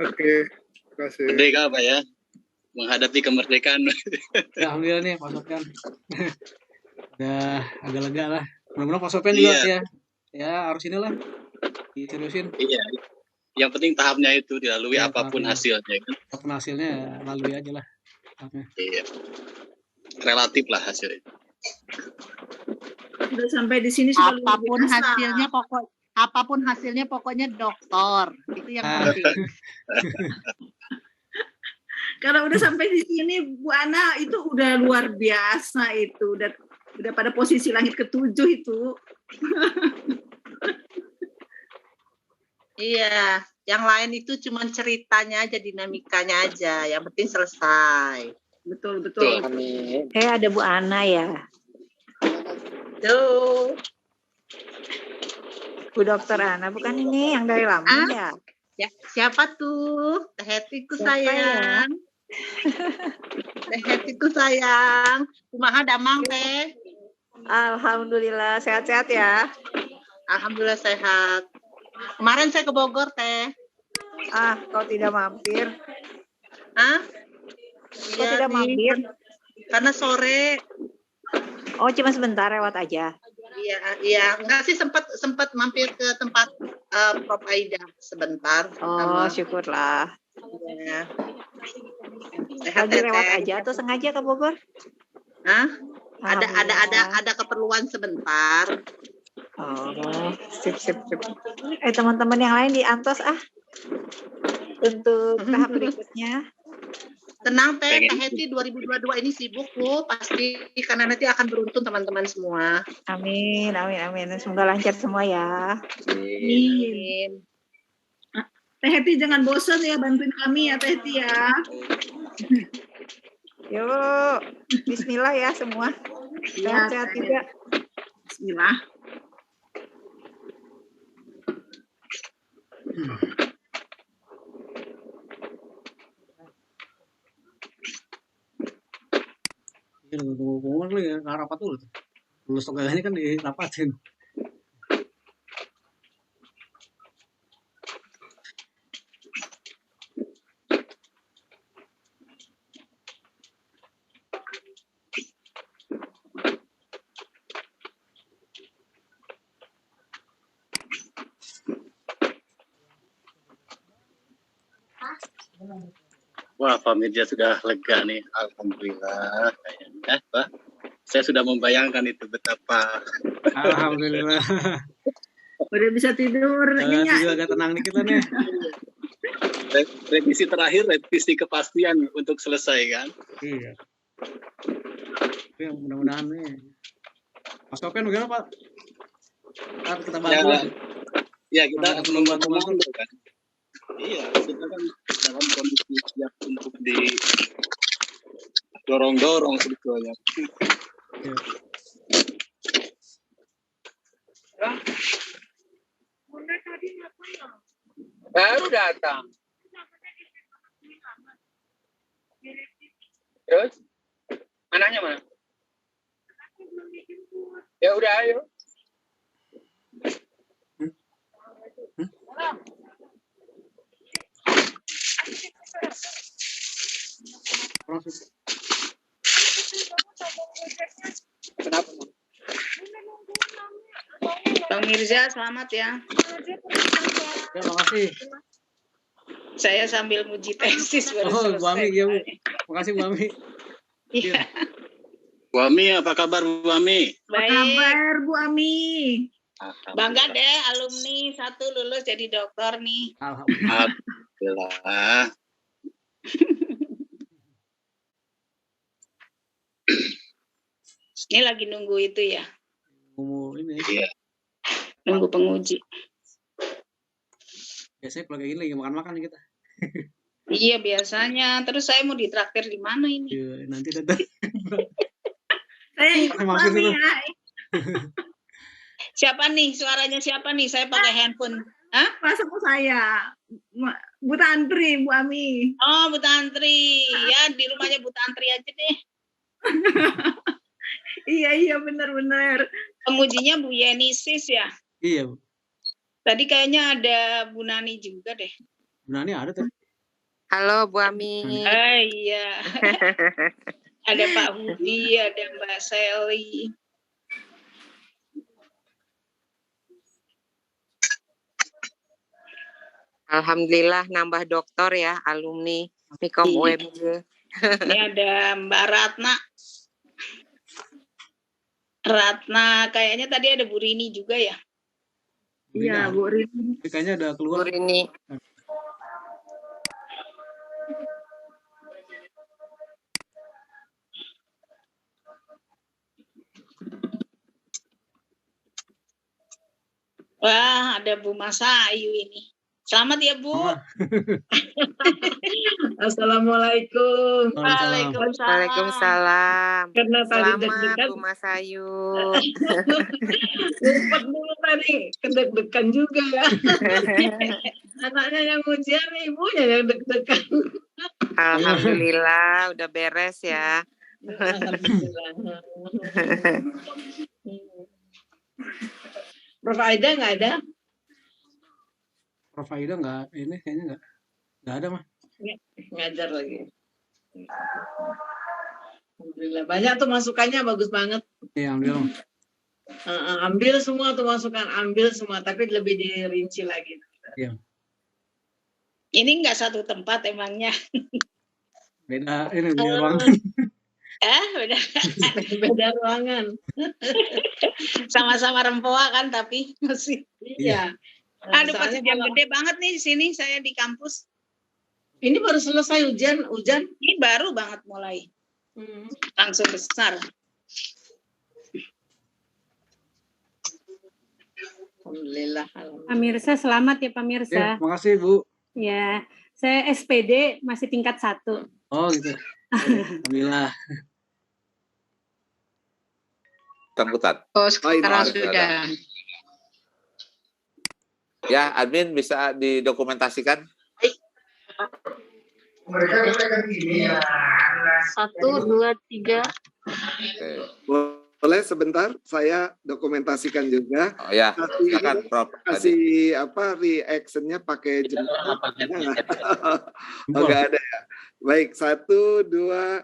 Speaker 17: Oke, terima kasih.
Speaker 16: Merdeka Pak ya, menghadapi kemerdekaan.
Speaker 4: Ya, alhamdulillah nih Pak Sofyan. Udah agak lega lah. Mudah-mudahan Pak Sofyan juga ya harus inilah diseriusin.
Speaker 16: Iya. Yang penting tahapnya itu dilalui
Speaker 4: Ya,
Speaker 16: apapun hasilnya kan.
Speaker 4: Apapun hasilnya lalui aja lah.
Speaker 16: Iya. Relatif lah hasilnya.
Speaker 13: Sudah sampai di sini sudah luar
Speaker 15: Apapun
Speaker 13: biasa.
Speaker 15: hasilnya pokoknya dokter. Itu yang penting.
Speaker 13: Kalau udah sampai di sini Bu Ana itu udah luar biasa itu. Udah pada posisi langit ketujuh itu.
Speaker 15: Iya, yang lain itu cuma ceritanya aja, dinamikanya aja. Yang penting selesai.
Speaker 13: Betul.
Speaker 15: Amin.
Speaker 18: Ada Bu Ana ya.
Speaker 15: Tuh.
Speaker 18: Bu Dokter Ana bukan ini yang dari Lampung ya?
Speaker 15: Ya, siapa tuh? Teh Hetiku sayang. Teh Hetiku sayang. Kumaha damang teh?
Speaker 18: Alhamdulillah sehat-sehat ya.
Speaker 15: Alhamdulillah sehat. Kemarin saya ke Bogor teh.
Speaker 18: Kau tidak mampir? Kau
Speaker 15: Iya,
Speaker 18: tidak mampir?
Speaker 15: Karena sore.
Speaker 18: Oh, cuma sebentar lewat aja.
Speaker 15: Iya, enggak sih sempat mampir ke tempat Prof Aida sebentar.
Speaker 18: Oh, syukurlah.
Speaker 15: Ya.
Speaker 18: Lagi lewat aja atau sengaja ke Bogor?
Speaker 15: Ada keperluan sebentar.
Speaker 18: Oh, sip. Teman-teman yang lain di Antos untuk tahap berikutnya.
Speaker 15: Tenang Teh Heti 2022 ini sibuk loh pasti karena nanti akan beruntun teman-teman semua.
Speaker 18: Amin. Semoga lancar semua ya.
Speaker 13: Amin. Teh Heti jangan bosan ya, bantuin kami ya Teh Heti ya.
Speaker 18: Yuk, bismillah ya semua. Sehat-sehat juga.
Speaker 13: Bismillah.
Speaker 4: Tunggu dulu ya, rapat dulu. Lulus ini kan dirapatin.
Speaker 16: Wah, Pak Mirja sudah lega nih. Alhamdulillah. Pak, saya sudah membayangkan itu betapa.
Speaker 4: Alhamdulillah.
Speaker 13: Udah bisa tidur.
Speaker 4: Tidur agak tenang dikit lah nih.
Speaker 16: Revisi terakhir, revisi kepastian untuk selesai kan?
Speaker 4: Iya. Mudah-mudahan nih. Mas Sofian bagaimana Pak? Kita bantu.
Speaker 16: Ya kita membantu kan. Iya, kita kan dalam kondisi siap untuk didorong-dorong sebetulnya.
Speaker 4: Ya.
Speaker 11: Baru datang. Terus? Anaknya mana? Ya udah ayo.
Speaker 15: Kenapa?
Speaker 13: Bang Mirza, selamat ya.
Speaker 4: Terima kasih.
Speaker 13: Saya sambil muji tesis baru
Speaker 4: Bu Ami, ya Bu. Makasih Bu Ami.
Speaker 13: Iya.
Speaker 16: Bu Ami, apa kabar Bu Ami?
Speaker 13: Baik. Apa kabar Bu Ami?
Speaker 19: Bangga deh alumni satu lulus jadi dokter nih.
Speaker 16: Alhamdulillah.
Speaker 19: Ini lagi nunggu itu ya.
Speaker 4: Ini.
Speaker 16: Iya.
Speaker 19: Nunggu penguji.
Speaker 4: Biasanya kalau kayak gini lagi makan-makan nih kita.
Speaker 19: Iya biasanya. Terus saya mau ditraktir di mana ini?
Speaker 4: Iya, nanti datang.
Speaker 13: Saya ikut Mami ya.
Speaker 19: Siapa nih? Suaranya siapa nih? Saya pakai handphone. Hah?
Speaker 13: Masa saya? Bu Tantri, Bu Ami.
Speaker 19: Oh, Bu Tantri. Ya, di rumahnya Bu Tantri aja deh.
Speaker 13: Iya, benar-benar.
Speaker 19: Pengujinya Bu Yeni Sis ya?
Speaker 4: Iya, Bu.
Speaker 19: Tadi kayaknya ada Bu Nani juga deh.
Speaker 4: Bu Nani ada tuh.
Speaker 12: Halo Bu Ami.
Speaker 19: Iya. Ada Pak Budi, ada Mbak Seli.
Speaker 12: Alhamdulillah nambah dokter ya, alumni Mikom UMJ.
Speaker 19: Ini ada Mbak Ratna. Ratna, kayaknya tadi ada Bu Rini juga ya?
Speaker 4: Iya, Bu Rini. Kayaknya ada keluar.
Speaker 12: Bu Rini.
Speaker 19: Wah, ada Bu Masayu ini. Selamat ya, Bu.
Speaker 5: Assalamualaikum.
Speaker 12: Waalaikumsalam.
Speaker 5: Karena tadi
Speaker 12: Selamat
Speaker 5: deg-degan.
Speaker 12: Bu Masayu.
Speaker 5: Ngumpet dulu tadi, kedeg-degan juga ya. Anaknya yang ujian, ibunya yang deg-degan.
Speaker 12: Alhamdulillah udah beres ya.
Speaker 5: Alhamdulillah. Prof Aida nggak ada?
Speaker 4: Prof Aida nggak, ini kayaknya nggak ada mah.
Speaker 5: Ngajar lagi. Alhamdulillah. Banyak tuh masukannya, bagus banget.
Speaker 4: Iya, ambil.
Speaker 5: Ambil semua tuh masukan, ambil semua, tapi lebih dirinci lagi.
Speaker 4: Iya.
Speaker 19: Ini nggak satu tempat emangnya.
Speaker 4: Beda, ini beda ruangan.
Speaker 19: Beda.
Speaker 5: Beda ruangan.
Speaker 19: Sama-sama rempoa kan, tapi masih.
Speaker 5: Iya.
Speaker 19: Aduh, pasti jam gede banget nih di sini, saya di kampus.
Speaker 5: Ini baru selesai hujan.
Speaker 19: Ini baru banget mulai. Langsung besar.
Speaker 5: Alhamdulillah.
Speaker 20: Pak Mirsa, selamat ya Pak Mirsa.
Speaker 4: Ya, makasih Bu.
Speaker 20: Ya, saya SPD masih tingkat 1.
Speaker 4: Oh gitu. Alhamdulillah.
Speaker 1: Tangkutan.
Speaker 2: Oh, sekarang sudah.
Speaker 1: Ya, admin bisa didokumentasikan.
Speaker 10: 1, 2, 3.
Speaker 7: Boleh sebentar saya dokumentasikan juga.
Speaker 1: Oh ya, silakan Prof.
Speaker 7: Kasih reaction-nya pakai jempol. Oh, nggak ada ya. Baik, 1, 2,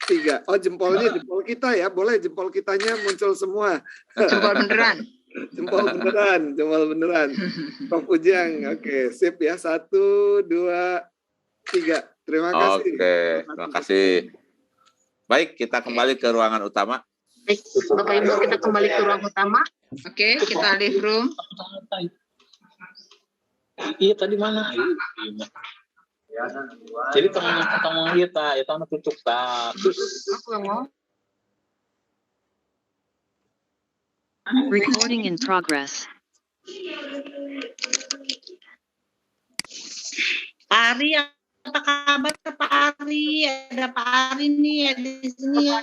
Speaker 7: 3. Oh, jempolnya jempol kita ya. Boleh jempol kitanya muncul semua.
Speaker 2: Jempol beneran.
Speaker 7: Jempol beneran. Prof Ujang, oke, sip ya. 1, 2, 3. Terima kasih.
Speaker 1: Oke, terima kasih. Baik, kita kembali ke ruangan utama.
Speaker 10: Baik, Bapak Ibu, kita kembali ke ruang utama.
Speaker 2: Oke, kita leave room.
Speaker 11: Iya, tadi mana? Jadi teman-teman kita, itu anak tutup tak.
Speaker 10: Aku mau.
Speaker 3: Recording in progress.
Speaker 19: Ari, apa kabar Pak Ari? Ada Pak Ari nih di sini ya.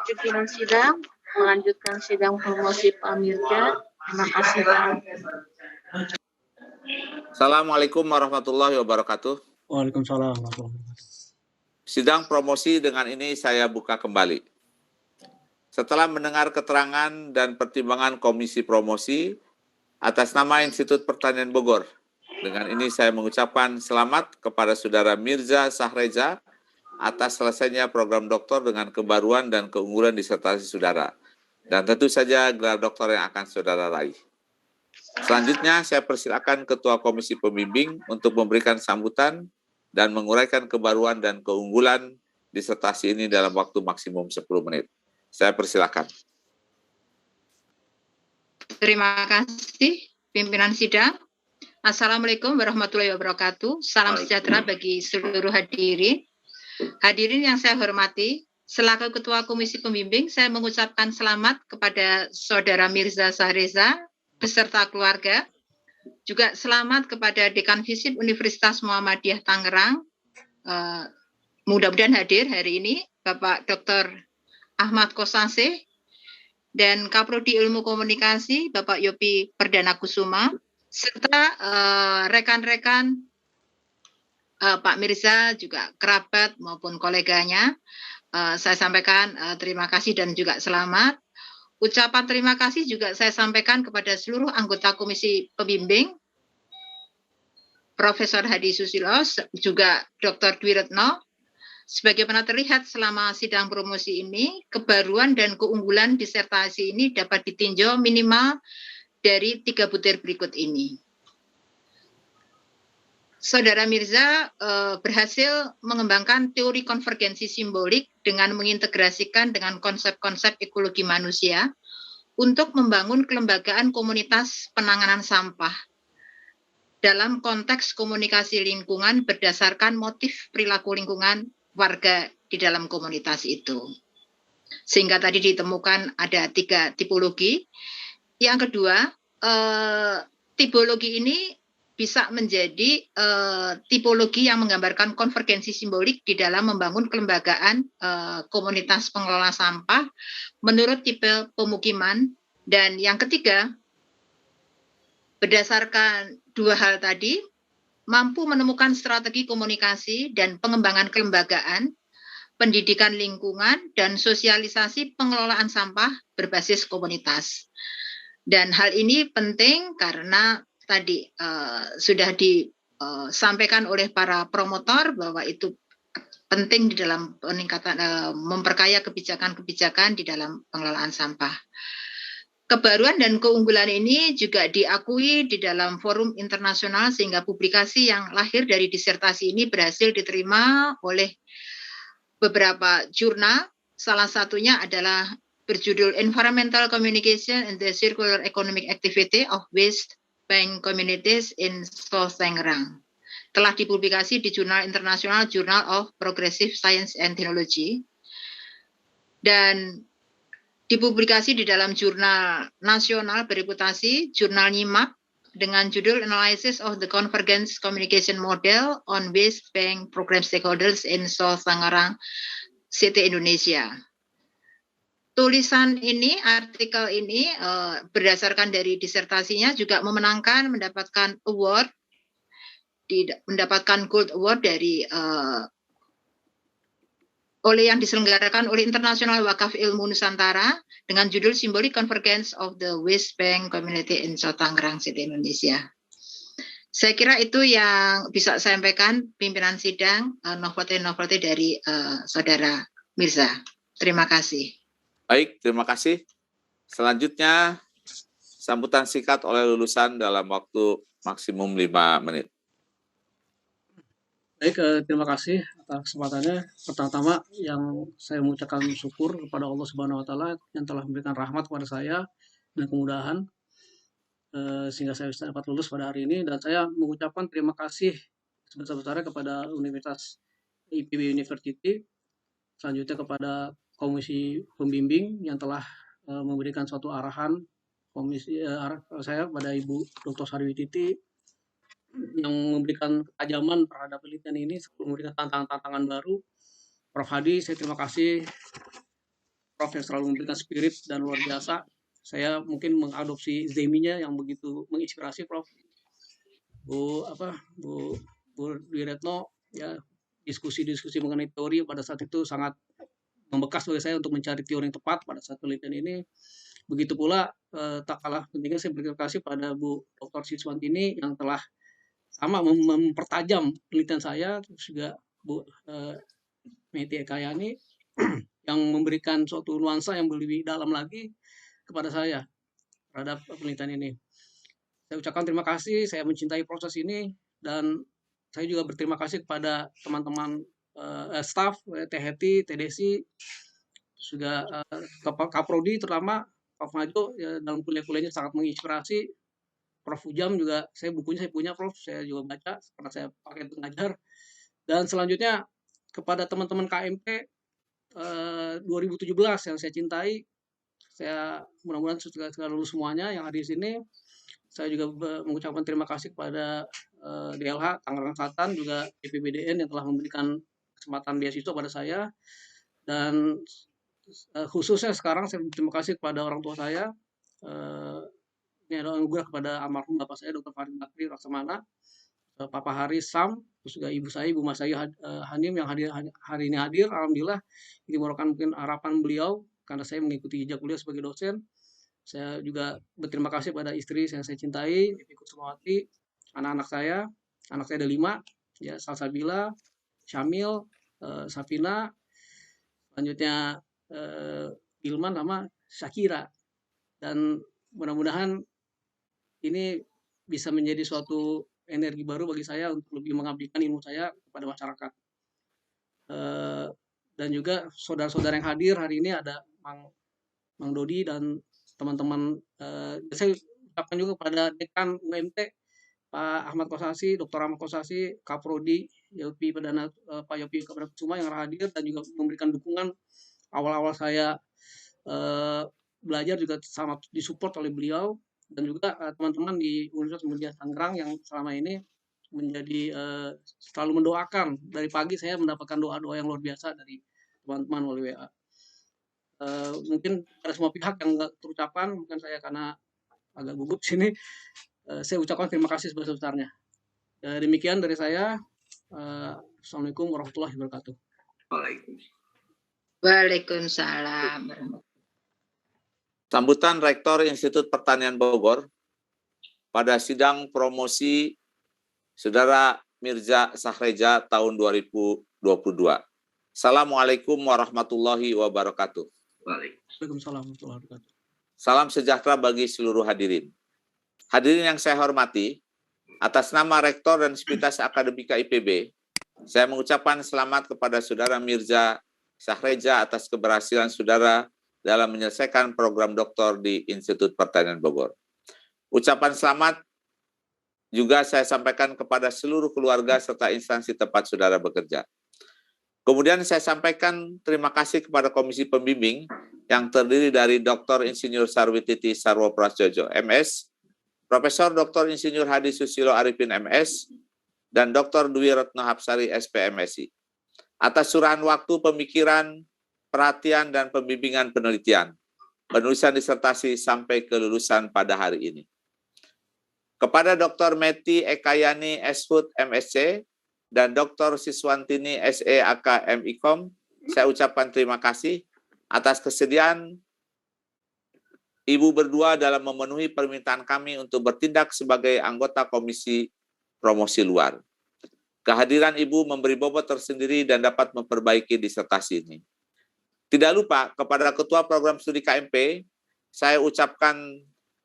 Speaker 10: Pimpinan sidang melanjutkan sidang promosi Pak Mirja. Terima kasih Pak.
Speaker 1: Assalamualaikum warahmatullahi wabarakatuh.
Speaker 4: Waalaikumsalam.
Speaker 1: Sidang promosi dengan ini saya buka kembali. Setelah mendengar keterangan dan pertimbangan Komisi Promosi atas nama Institut Pertanian Bogor, dengan ini saya mengucapkan selamat kepada Saudara Mirza Sahreza atas selesainya program doktor dengan kebaruan dan keunggulan disertasi saudara. Dan tentu saja gelar doktor yang akan saudara raih. Selanjutnya saya persilakan Ketua Komisi Pembimbing untuk memberikan sambutan dan menguraikan kebaruan dan keunggulan disertasi ini dalam waktu maksimum 10 menit. Saya persilakan.
Speaker 2: Terima kasih, pimpinan sidang. Assalamualaikum warahmatullahi wabarakatuh. Salam sejahtera bagi seluruh hadirin. Hadirin yang saya hormati, selaku Ketua Komisi Pembimbing, saya mengucapkan selamat kepada Saudara Mirza Sahreza beserta keluarga. Juga selamat kepada Dekan Visip Universitas Muhammadiyah Tangerang. Mudah-mudahan hadir hari ini, Bapak Dr. Ahmad Kossasih, dan Kaprodi Ilmu Komunikasi, Bapak Yopi Perdana Kusuma, serta rekan-rekan Pak Mirza, juga kerabat maupun koleganya. Saya sampaikan terima kasih dan juga selamat. Ucapan terima kasih juga saya sampaikan kepada seluruh anggota Komisi Pembimbing, Profesor Hadi Susilo, juga Dr. Dwi Retno. Sebagaimana terlihat selama sidang promosi ini, kebaruan dan keunggulan disertasi ini dapat ditinjau minimal dari 3 butir berikut ini. Saudara Mirza berhasil mengembangkan teori konvergensi simbolik dengan mengintegrasikan dengan konsep-konsep ekologi manusia untuk membangun kelembagaan komunitas penanganan sampah dalam konteks komunikasi lingkungan berdasarkan motif perilaku lingkungan warga di dalam komunitas itu. Sehingga tadi ditemukan ada 3 tipologi. Yang kedua, tipologi ini bisa menjadi tipologi yang menggambarkan konvergensi simbolik di dalam membangun kelembagaan komunitas pengelola sampah menurut tipe pemukiman. Dan yang ketiga, berdasarkan 2 hal tadi, mampu menemukan strategi komunikasi dan pengembangan kelembagaan, pendidikan lingkungan, dan sosialisasi pengelolaan sampah berbasis komunitas. Dan hal ini penting karena tadi sudah disampaikan oleh para promotor bahwa itu penting di dalam peningkatan memperkaya kebijakan-kebijakan di dalam pengelolaan sampah. Kebaruan dan keunggulan ini juga diakui di dalam forum internasional sehingga publikasi yang lahir dari disertasi ini berhasil diterima oleh beberapa jurnal. Salah satunya adalah berjudul Environmental Communication and the Circular Economic Activity of Waste Bank Communities in South Tangerang. Telah dipublikasi di jurnal internasional Journal of Progressive Science and Technology dan dipublikasi di dalam jurnal nasional bereputasi, jurnal NIMAP, dengan judul Analysis of the Convergence Communication Model on Waste Bank Program Stakeholders in South Tangerang, City Indonesia. Tulisan ini, artikel ini berdasarkan dari disertasinya juga mendapatkan award, mendapatkan Gold Award dari yang diselenggarakan oleh International Wakaf Ilmu Nusantara dengan judul Symbolic Convergence of the Waste Bank Community in South Tangerang, City Indonesia. Saya kira itu yang bisa saya sampaikan pimpinan sidang novel-novel dari Saudara Mirza. Terima kasih.
Speaker 1: Baik, terima kasih. Selanjutnya, sambutan singkat oleh lulusan dalam waktu maksimum 5 menit.
Speaker 4: Baik, terima kasih atas kesempatannya. Pertama-tama yang saya mengucapkan syukur kepada Allah Subhanahu wa taala yang telah memberikan rahmat kepada saya dan kemudahan sehingga saya bisa dapat lulus pada hari ini, dan saya mengucapkan terima kasih sebesar-besarnya kepada Universitas IPB University, selanjutnya kepada Komisi Pembimbing yang telah memberikan suatu arahan saya pada Ibu Dr. Sarwititi yang memberikan ketajaman terhadap penelitian ini, memberikan tantangan-tantangan baru. Prof. Hadi, saya terima kasih. Prof yang selalu memberikan spirit dan luar biasa. Saya mungkin mengadopsi Zeminya yang begitu menginspirasi, Prof. Bu Dwi Retno, ya, diskusi-diskusi mengenai teori pada saat itu sangat membekas bagi saya untuk mencari teori yang tepat pada saat penelitian ini. Begitu pula tak kalah pentingnya saya berterima kasih pada Bu Dr. Siswantini yang telah sama mempertajam penelitian saya, terus juga Bu Meti Ekayani yang memberikan suatu nuansa yang lebih dalam lagi kepada saya terhadap penelitian ini. Saya ucapkan terima kasih, saya mencintai proses ini, dan saya juga berterima kasih kepada teman-teman staf, THT, TDC, juga Kaprodi terutama, Prof. Majo, ya, dalam kuliah-kuliahnya sangat menginspirasi. Prof. Ujam juga, bukunya saya punya, Prof. Saya juga baca, karena saya pakai untuk ngajar. Dan selanjutnya, kepada teman-teman KMP 2017 yang saya cintai, saya mudah-mudahan sudah lulus semuanya yang ada di sini. Saya juga mengucapkan terima kasih kepada DLH Tangerang Selatan, juga EPBDN yang telah memberikan kesempatan beasiswa pada saya, dan khususnya sekarang saya berterima kasih kepada orang tua saya. Ini adalah anugerah kepada almarhum bapak saya Dr. Farid Bakri Laksamana, Papa Haris Sam, terus juga ibu saya Ibu Masayu Hanim yang hari ini hadir. Alhamdulillah ini merupakan mungkin harapan beliau karena saya mengikuti jejak beliau sebagai dosen. Saya juga berterima kasih pada istri yang saya cintai, Ibu Kusumawati, anak saya ada 5, ya, Salsabila, Syamil, Safina, selanjutnya Ilman sama Syakira, dan mudah-mudahan ini bisa menjadi suatu energi baru bagi saya untuk lebih mengabdikan ilmu saya kepada masyarakat. Dan juga saudara-saudara yang hadir hari ini ada Mang Dodi dan teman-teman. Saya ucapkan juga kepada Dekan UMT Pak Ahmad Kosasi, Dr. Ahmad Kosasi, Kaprodi, Yopi Perdana, Pak Yopi Kusuma yang hadir dan juga memberikan dukungan awal-awal saya belajar juga sangat disupport oleh beliau, dan juga teman-teman di Universitas Muhammadiyah Tangerang yang selama ini menjadi selalu mendoakan. Dari pagi saya mendapatkan doa-doa yang luar biasa dari teman-teman melalui WA. Mungkin ada semua pihak yang nggak terucapkan, mungkin saya karena agak gugup sini, saya ucapkan terima kasih sebesar-besarnya. Demikian dari saya. Assalamualaikum warahmatullahi wabarakatuh.
Speaker 2: Waalaikumsalam.
Speaker 1: Sambutan Rektor Institut Pertanian Bogor pada sidang promosi Saudara Mirza Sahreja tahun 2022. Assalamualaikum warahmatullahi wabarakatuh.
Speaker 4: Waalaikumsalam warahmatullahi wabarakatuh.
Speaker 1: Salam sejahtera bagi seluruh hadirin. Hadirin yang saya hormati, atas nama Rektor dan Sivitas Akademika IPB, saya mengucapkan selamat kepada Saudara Mirza Sahreja atas keberhasilan Saudara dalam menyelesaikan program doktor di Institut Pertanian Bogor. Ucapan selamat juga saya sampaikan kepada seluruh keluarga serta instansi tempat Saudara bekerja. Kemudian saya sampaikan terima kasih kepada Komisi Pembimbing yang terdiri dari Dr. Insinyur Sarwititi Sarwo Prasojo, MS, Profesor Dr. Insinyur Hadi Susilo Arifin, MS, dan Dr. Dwi Retno Hapsari, SPMSI, atas curahan waktu pemikiran, perhatian, dan pembimbingan penelitian, penulisan disertasi sampai kelulusan pada hari ini. Kepada Dr. Meti Ekayani, Shud, MSc, dan Dr. Siswantini, SE, AK, MIKOM, saya ucapkan terima kasih atas kesediaan Ibu berdua dalam memenuhi permintaan kami untuk bertindak sebagai anggota Komisi Promosi Luar. Kehadiran Ibu memberi bobot tersendiri dan dapat memperbaiki disertasi ini. Tidak lupa kepada Ketua Program Studi KMP, saya ucapkan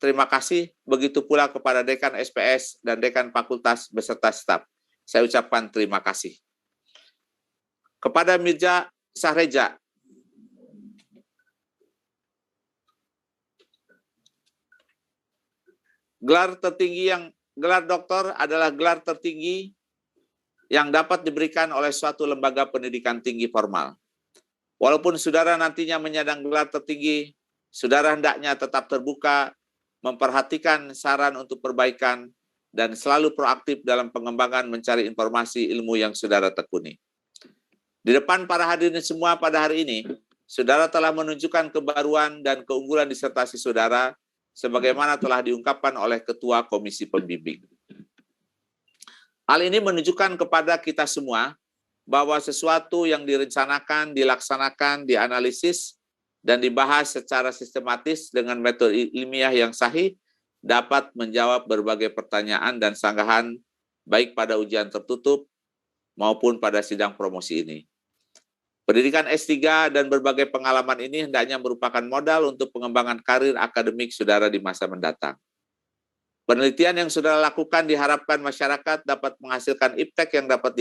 Speaker 1: terima kasih, begitu pula kepada Dekan SPS dan Dekan Fakultas beserta staf. Saya ucapkan terima kasih. Kepada Mirza Sahreja, gelar doktor adalah gelar tertinggi yang dapat diberikan oleh suatu lembaga pendidikan tinggi formal. Walaupun Saudara nantinya menyandang gelar tertinggi, Saudara hendaknya tetap terbuka, memperhatikan saran untuk perbaikan, dan selalu proaktif dalam pengembangan mencari informasi ilmu yang Saudara tekuni. Di depan para hadirin semua pada hari ini, Saudara telah menunjukkan kebaruan dan keunggulan disertasi Saudara, sebagaimana telah diungkapkan oleh Ketua Komisi Pembimbing. Hal ini menunjukkan kepada kita semua bahwa sesuatu yang direncanakan, dilaksanakan, dianalisis, dan dibahas secara sistematis dengan metode ilmiah yang sahih dapat menjawab berbagai pertanyaan dan sanggahan baik pada ujian tertutup maupun pada sidang promosi ini. Pendidikan S3 dan berbagai pengalaman ini hendaknya merupakan modal untuk pengembangan karir akademik Saudara di masa mendatang. Penelitian yang Saudara lakukan diharapkan masyarakat dapat menghasilkan iptek yang dapat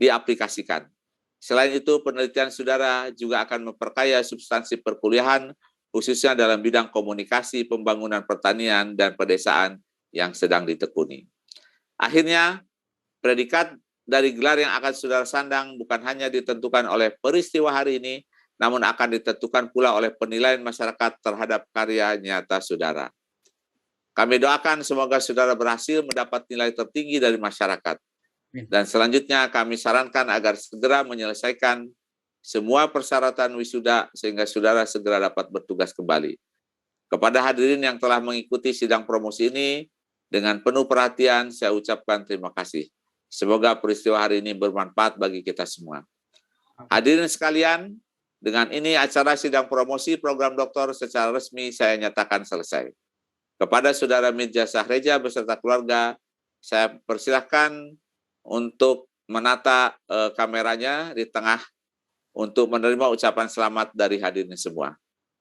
Speaker 1: diaplikasikan. Selain itu, penelitian Saudara juga akan memperkaya substansi perkuliahan, khususnya dalam bidang komunikasi, pembangunan pertanian, dan pedesaan yang sedang ditekuni. Akhirnya, predikat dari gelar yang akan Saudara sandang bukan hanya ditentukan oleh peristiwa hari ini, namun akan ditentukan pula oleh penilaian masyarakat terhadap karya nyata Saudara. Kami doakan semoga Saudara berhasil mendapat nilai tertinggi dari masyarakat. Dan selanjutnya kami sarankan agar segera menyelesaikan semua persyaratan wisuda sehingga Saudara segera dapat bertugas kembali. Kepada hadirin yang telah mengikuti sidang promosi ini, dengan penuh perhatian saya ucapkan terima kasih. Semoga peristiwa hari ini bermanfaat bagi kita semua. Hadirin sekalian, dengan ini acara sidang promosi program doktor secara resmi saya nyatakan selesai. Kepada Saudara Mirza Sahreja beserta keluarga, saya persilahkan untuk menata kameranya di tengah untuk menerima ucapan selamat dari hadirin semua.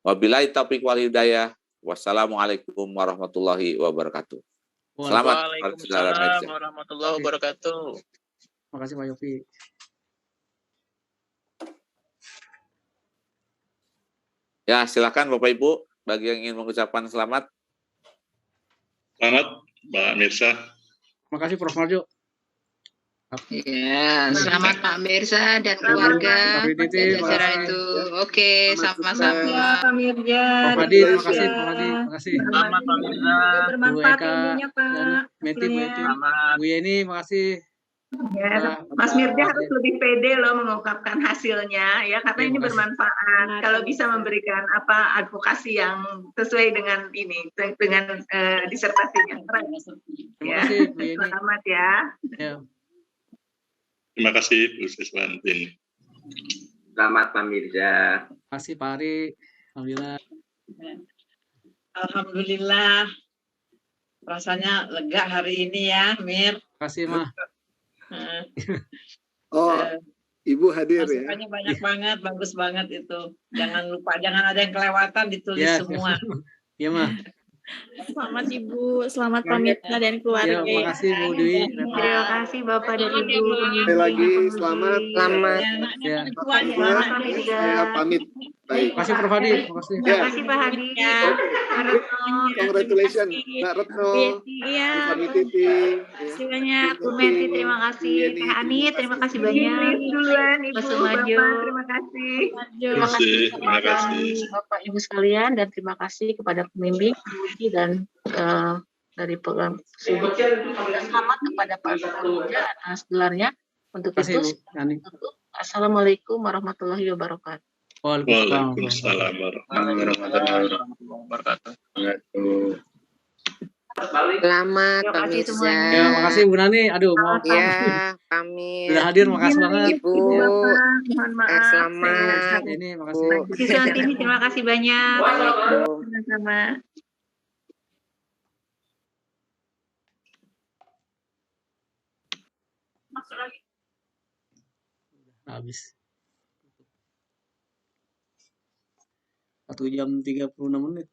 Speaker 1: Wabillahi taufiq wal hidayah. Wassalamualaikum warahmatullahi wabarakatuh. Selamat saudara
Speaker 21: Waalaikumsalam
Speaker 1: Mirza.
Speaker 21: warahmatullahi wabarakatuh.
Speaker 4: Terima kasih Pak Yofi.
Speaker 1: Ya, silakan Bapak Ibu bagi yang ingin mengucapkan selamat.
Speaker 9: Selamat Mbak Mirza.
Speaker 4: Terima kasih Prof. Marjo.
Speaker 2: Ya, selamat Pak Mirza dan keluarga jajaran itu. Oke, sama-sama.
Speaker 6: Pak Mirja.
Speaker 4: Prof. Hadi, terima kasih. Prof. Hadi, terima kasih.
Speaker 21: Selamat Pak Mirza.
Speaker 6: Bermanfaat
Speaker 4: Bu Eka,
Speaker 6: ilmunya Pak.
Speaker 4: Meti, Bu Eti.
Speaker 21: Selamat.
Speaker 4: Bu Yeni, terima kasih.
Speaker 5: Ya, Mas Mirja harus lebih pede loh mengungkapkan hasilnya ya karena ini bermanfaat. Kalau bisa memberikan advokasi yang sesuai dengan ini dengan disertasinya.
Speaker 4: Terima kasih Bu Yeni.
Speaker 5: Selamat ya.
Speaker 4: Ya.
Speaker 9: Terima kasih Bu Siswantin.
Speaker 11: Selamat Pak Mirza.
Speaker 4: Terima kasih Pak Ari. Alhamdulillah.
Speaker 19: Alhamdulillah. Rasanya lega hari ini ya, Mir.
Speaker 4: Terima kasih, Mah.
Speaker 7: Oh, Ibu hadir ya.
Speaker 19: Masukannya banyak banget, bagus banget itu. Jangan lupa, jangan ada yang kelewatan, ditulis semua.
Speaker 4: Iya, Mah.
Speaker 8: Selamat Ibu, selamat Pak Mirza dan keluarga.
Speaker 4: Terima kasih Bu Dwi.
Speaker 5: Terima kasih Bapak dan Ibu.
Speaker 7: Sekali lagi selamat.
Speaker 12: Selamat.
Speaker 4: Ya.
Speaker 7: Saya pamit. Baik.
Speaker 4: Terima kasih Prof. Hadi. Terima kasih.
Speaker 5: Terima kasih Pak Hadi.
Speaker 7: Congratulations Mbak Retno.
Speaker 8: Iya.
Speaker 7: Bu Titi.
Speaker 8: Terima kasih banyak.
Speaker 5: Bu Meti, terima kasih. Teh Ani, terima kasih banyak. Duluan Ibu,
Speaker 2: Mas Sumarjo.
Speaker 5: Bapak, terima kasih.
Speaker 21: Terima kasih kepada Bapak Ibu sekalian dan terima kasih kepada pembimbing, penguji dan dari program studi. Selamat kepada Pak Mirza atas gelarnya. Untuk itu, Assalamualaikum warahmatullahi wabarakatuh.
Speaker 9: Waalaikumsalam warahmatullahi wabarakatuh.
Speaker 12: Selamat Pak Mirza.
Speaker 4: Ya, makasih Bu Nani. Aduh, mau
Speaker 12: ya, pamit.
Speaker 4: Sudah hadir, makasih banget.
Speaker 12: Ibu.
Speaker 5: Mohon maaf.
Speaker 12: Selamat.
Speaker 4: Ini makasih.
Speaker 5: Siswantini, terima kasih banyak.
Speaker 12: Waalaikumsalam.
Speaker 5: Sama-sama.
Speaker 4: Habis. 1 jam 36 menit.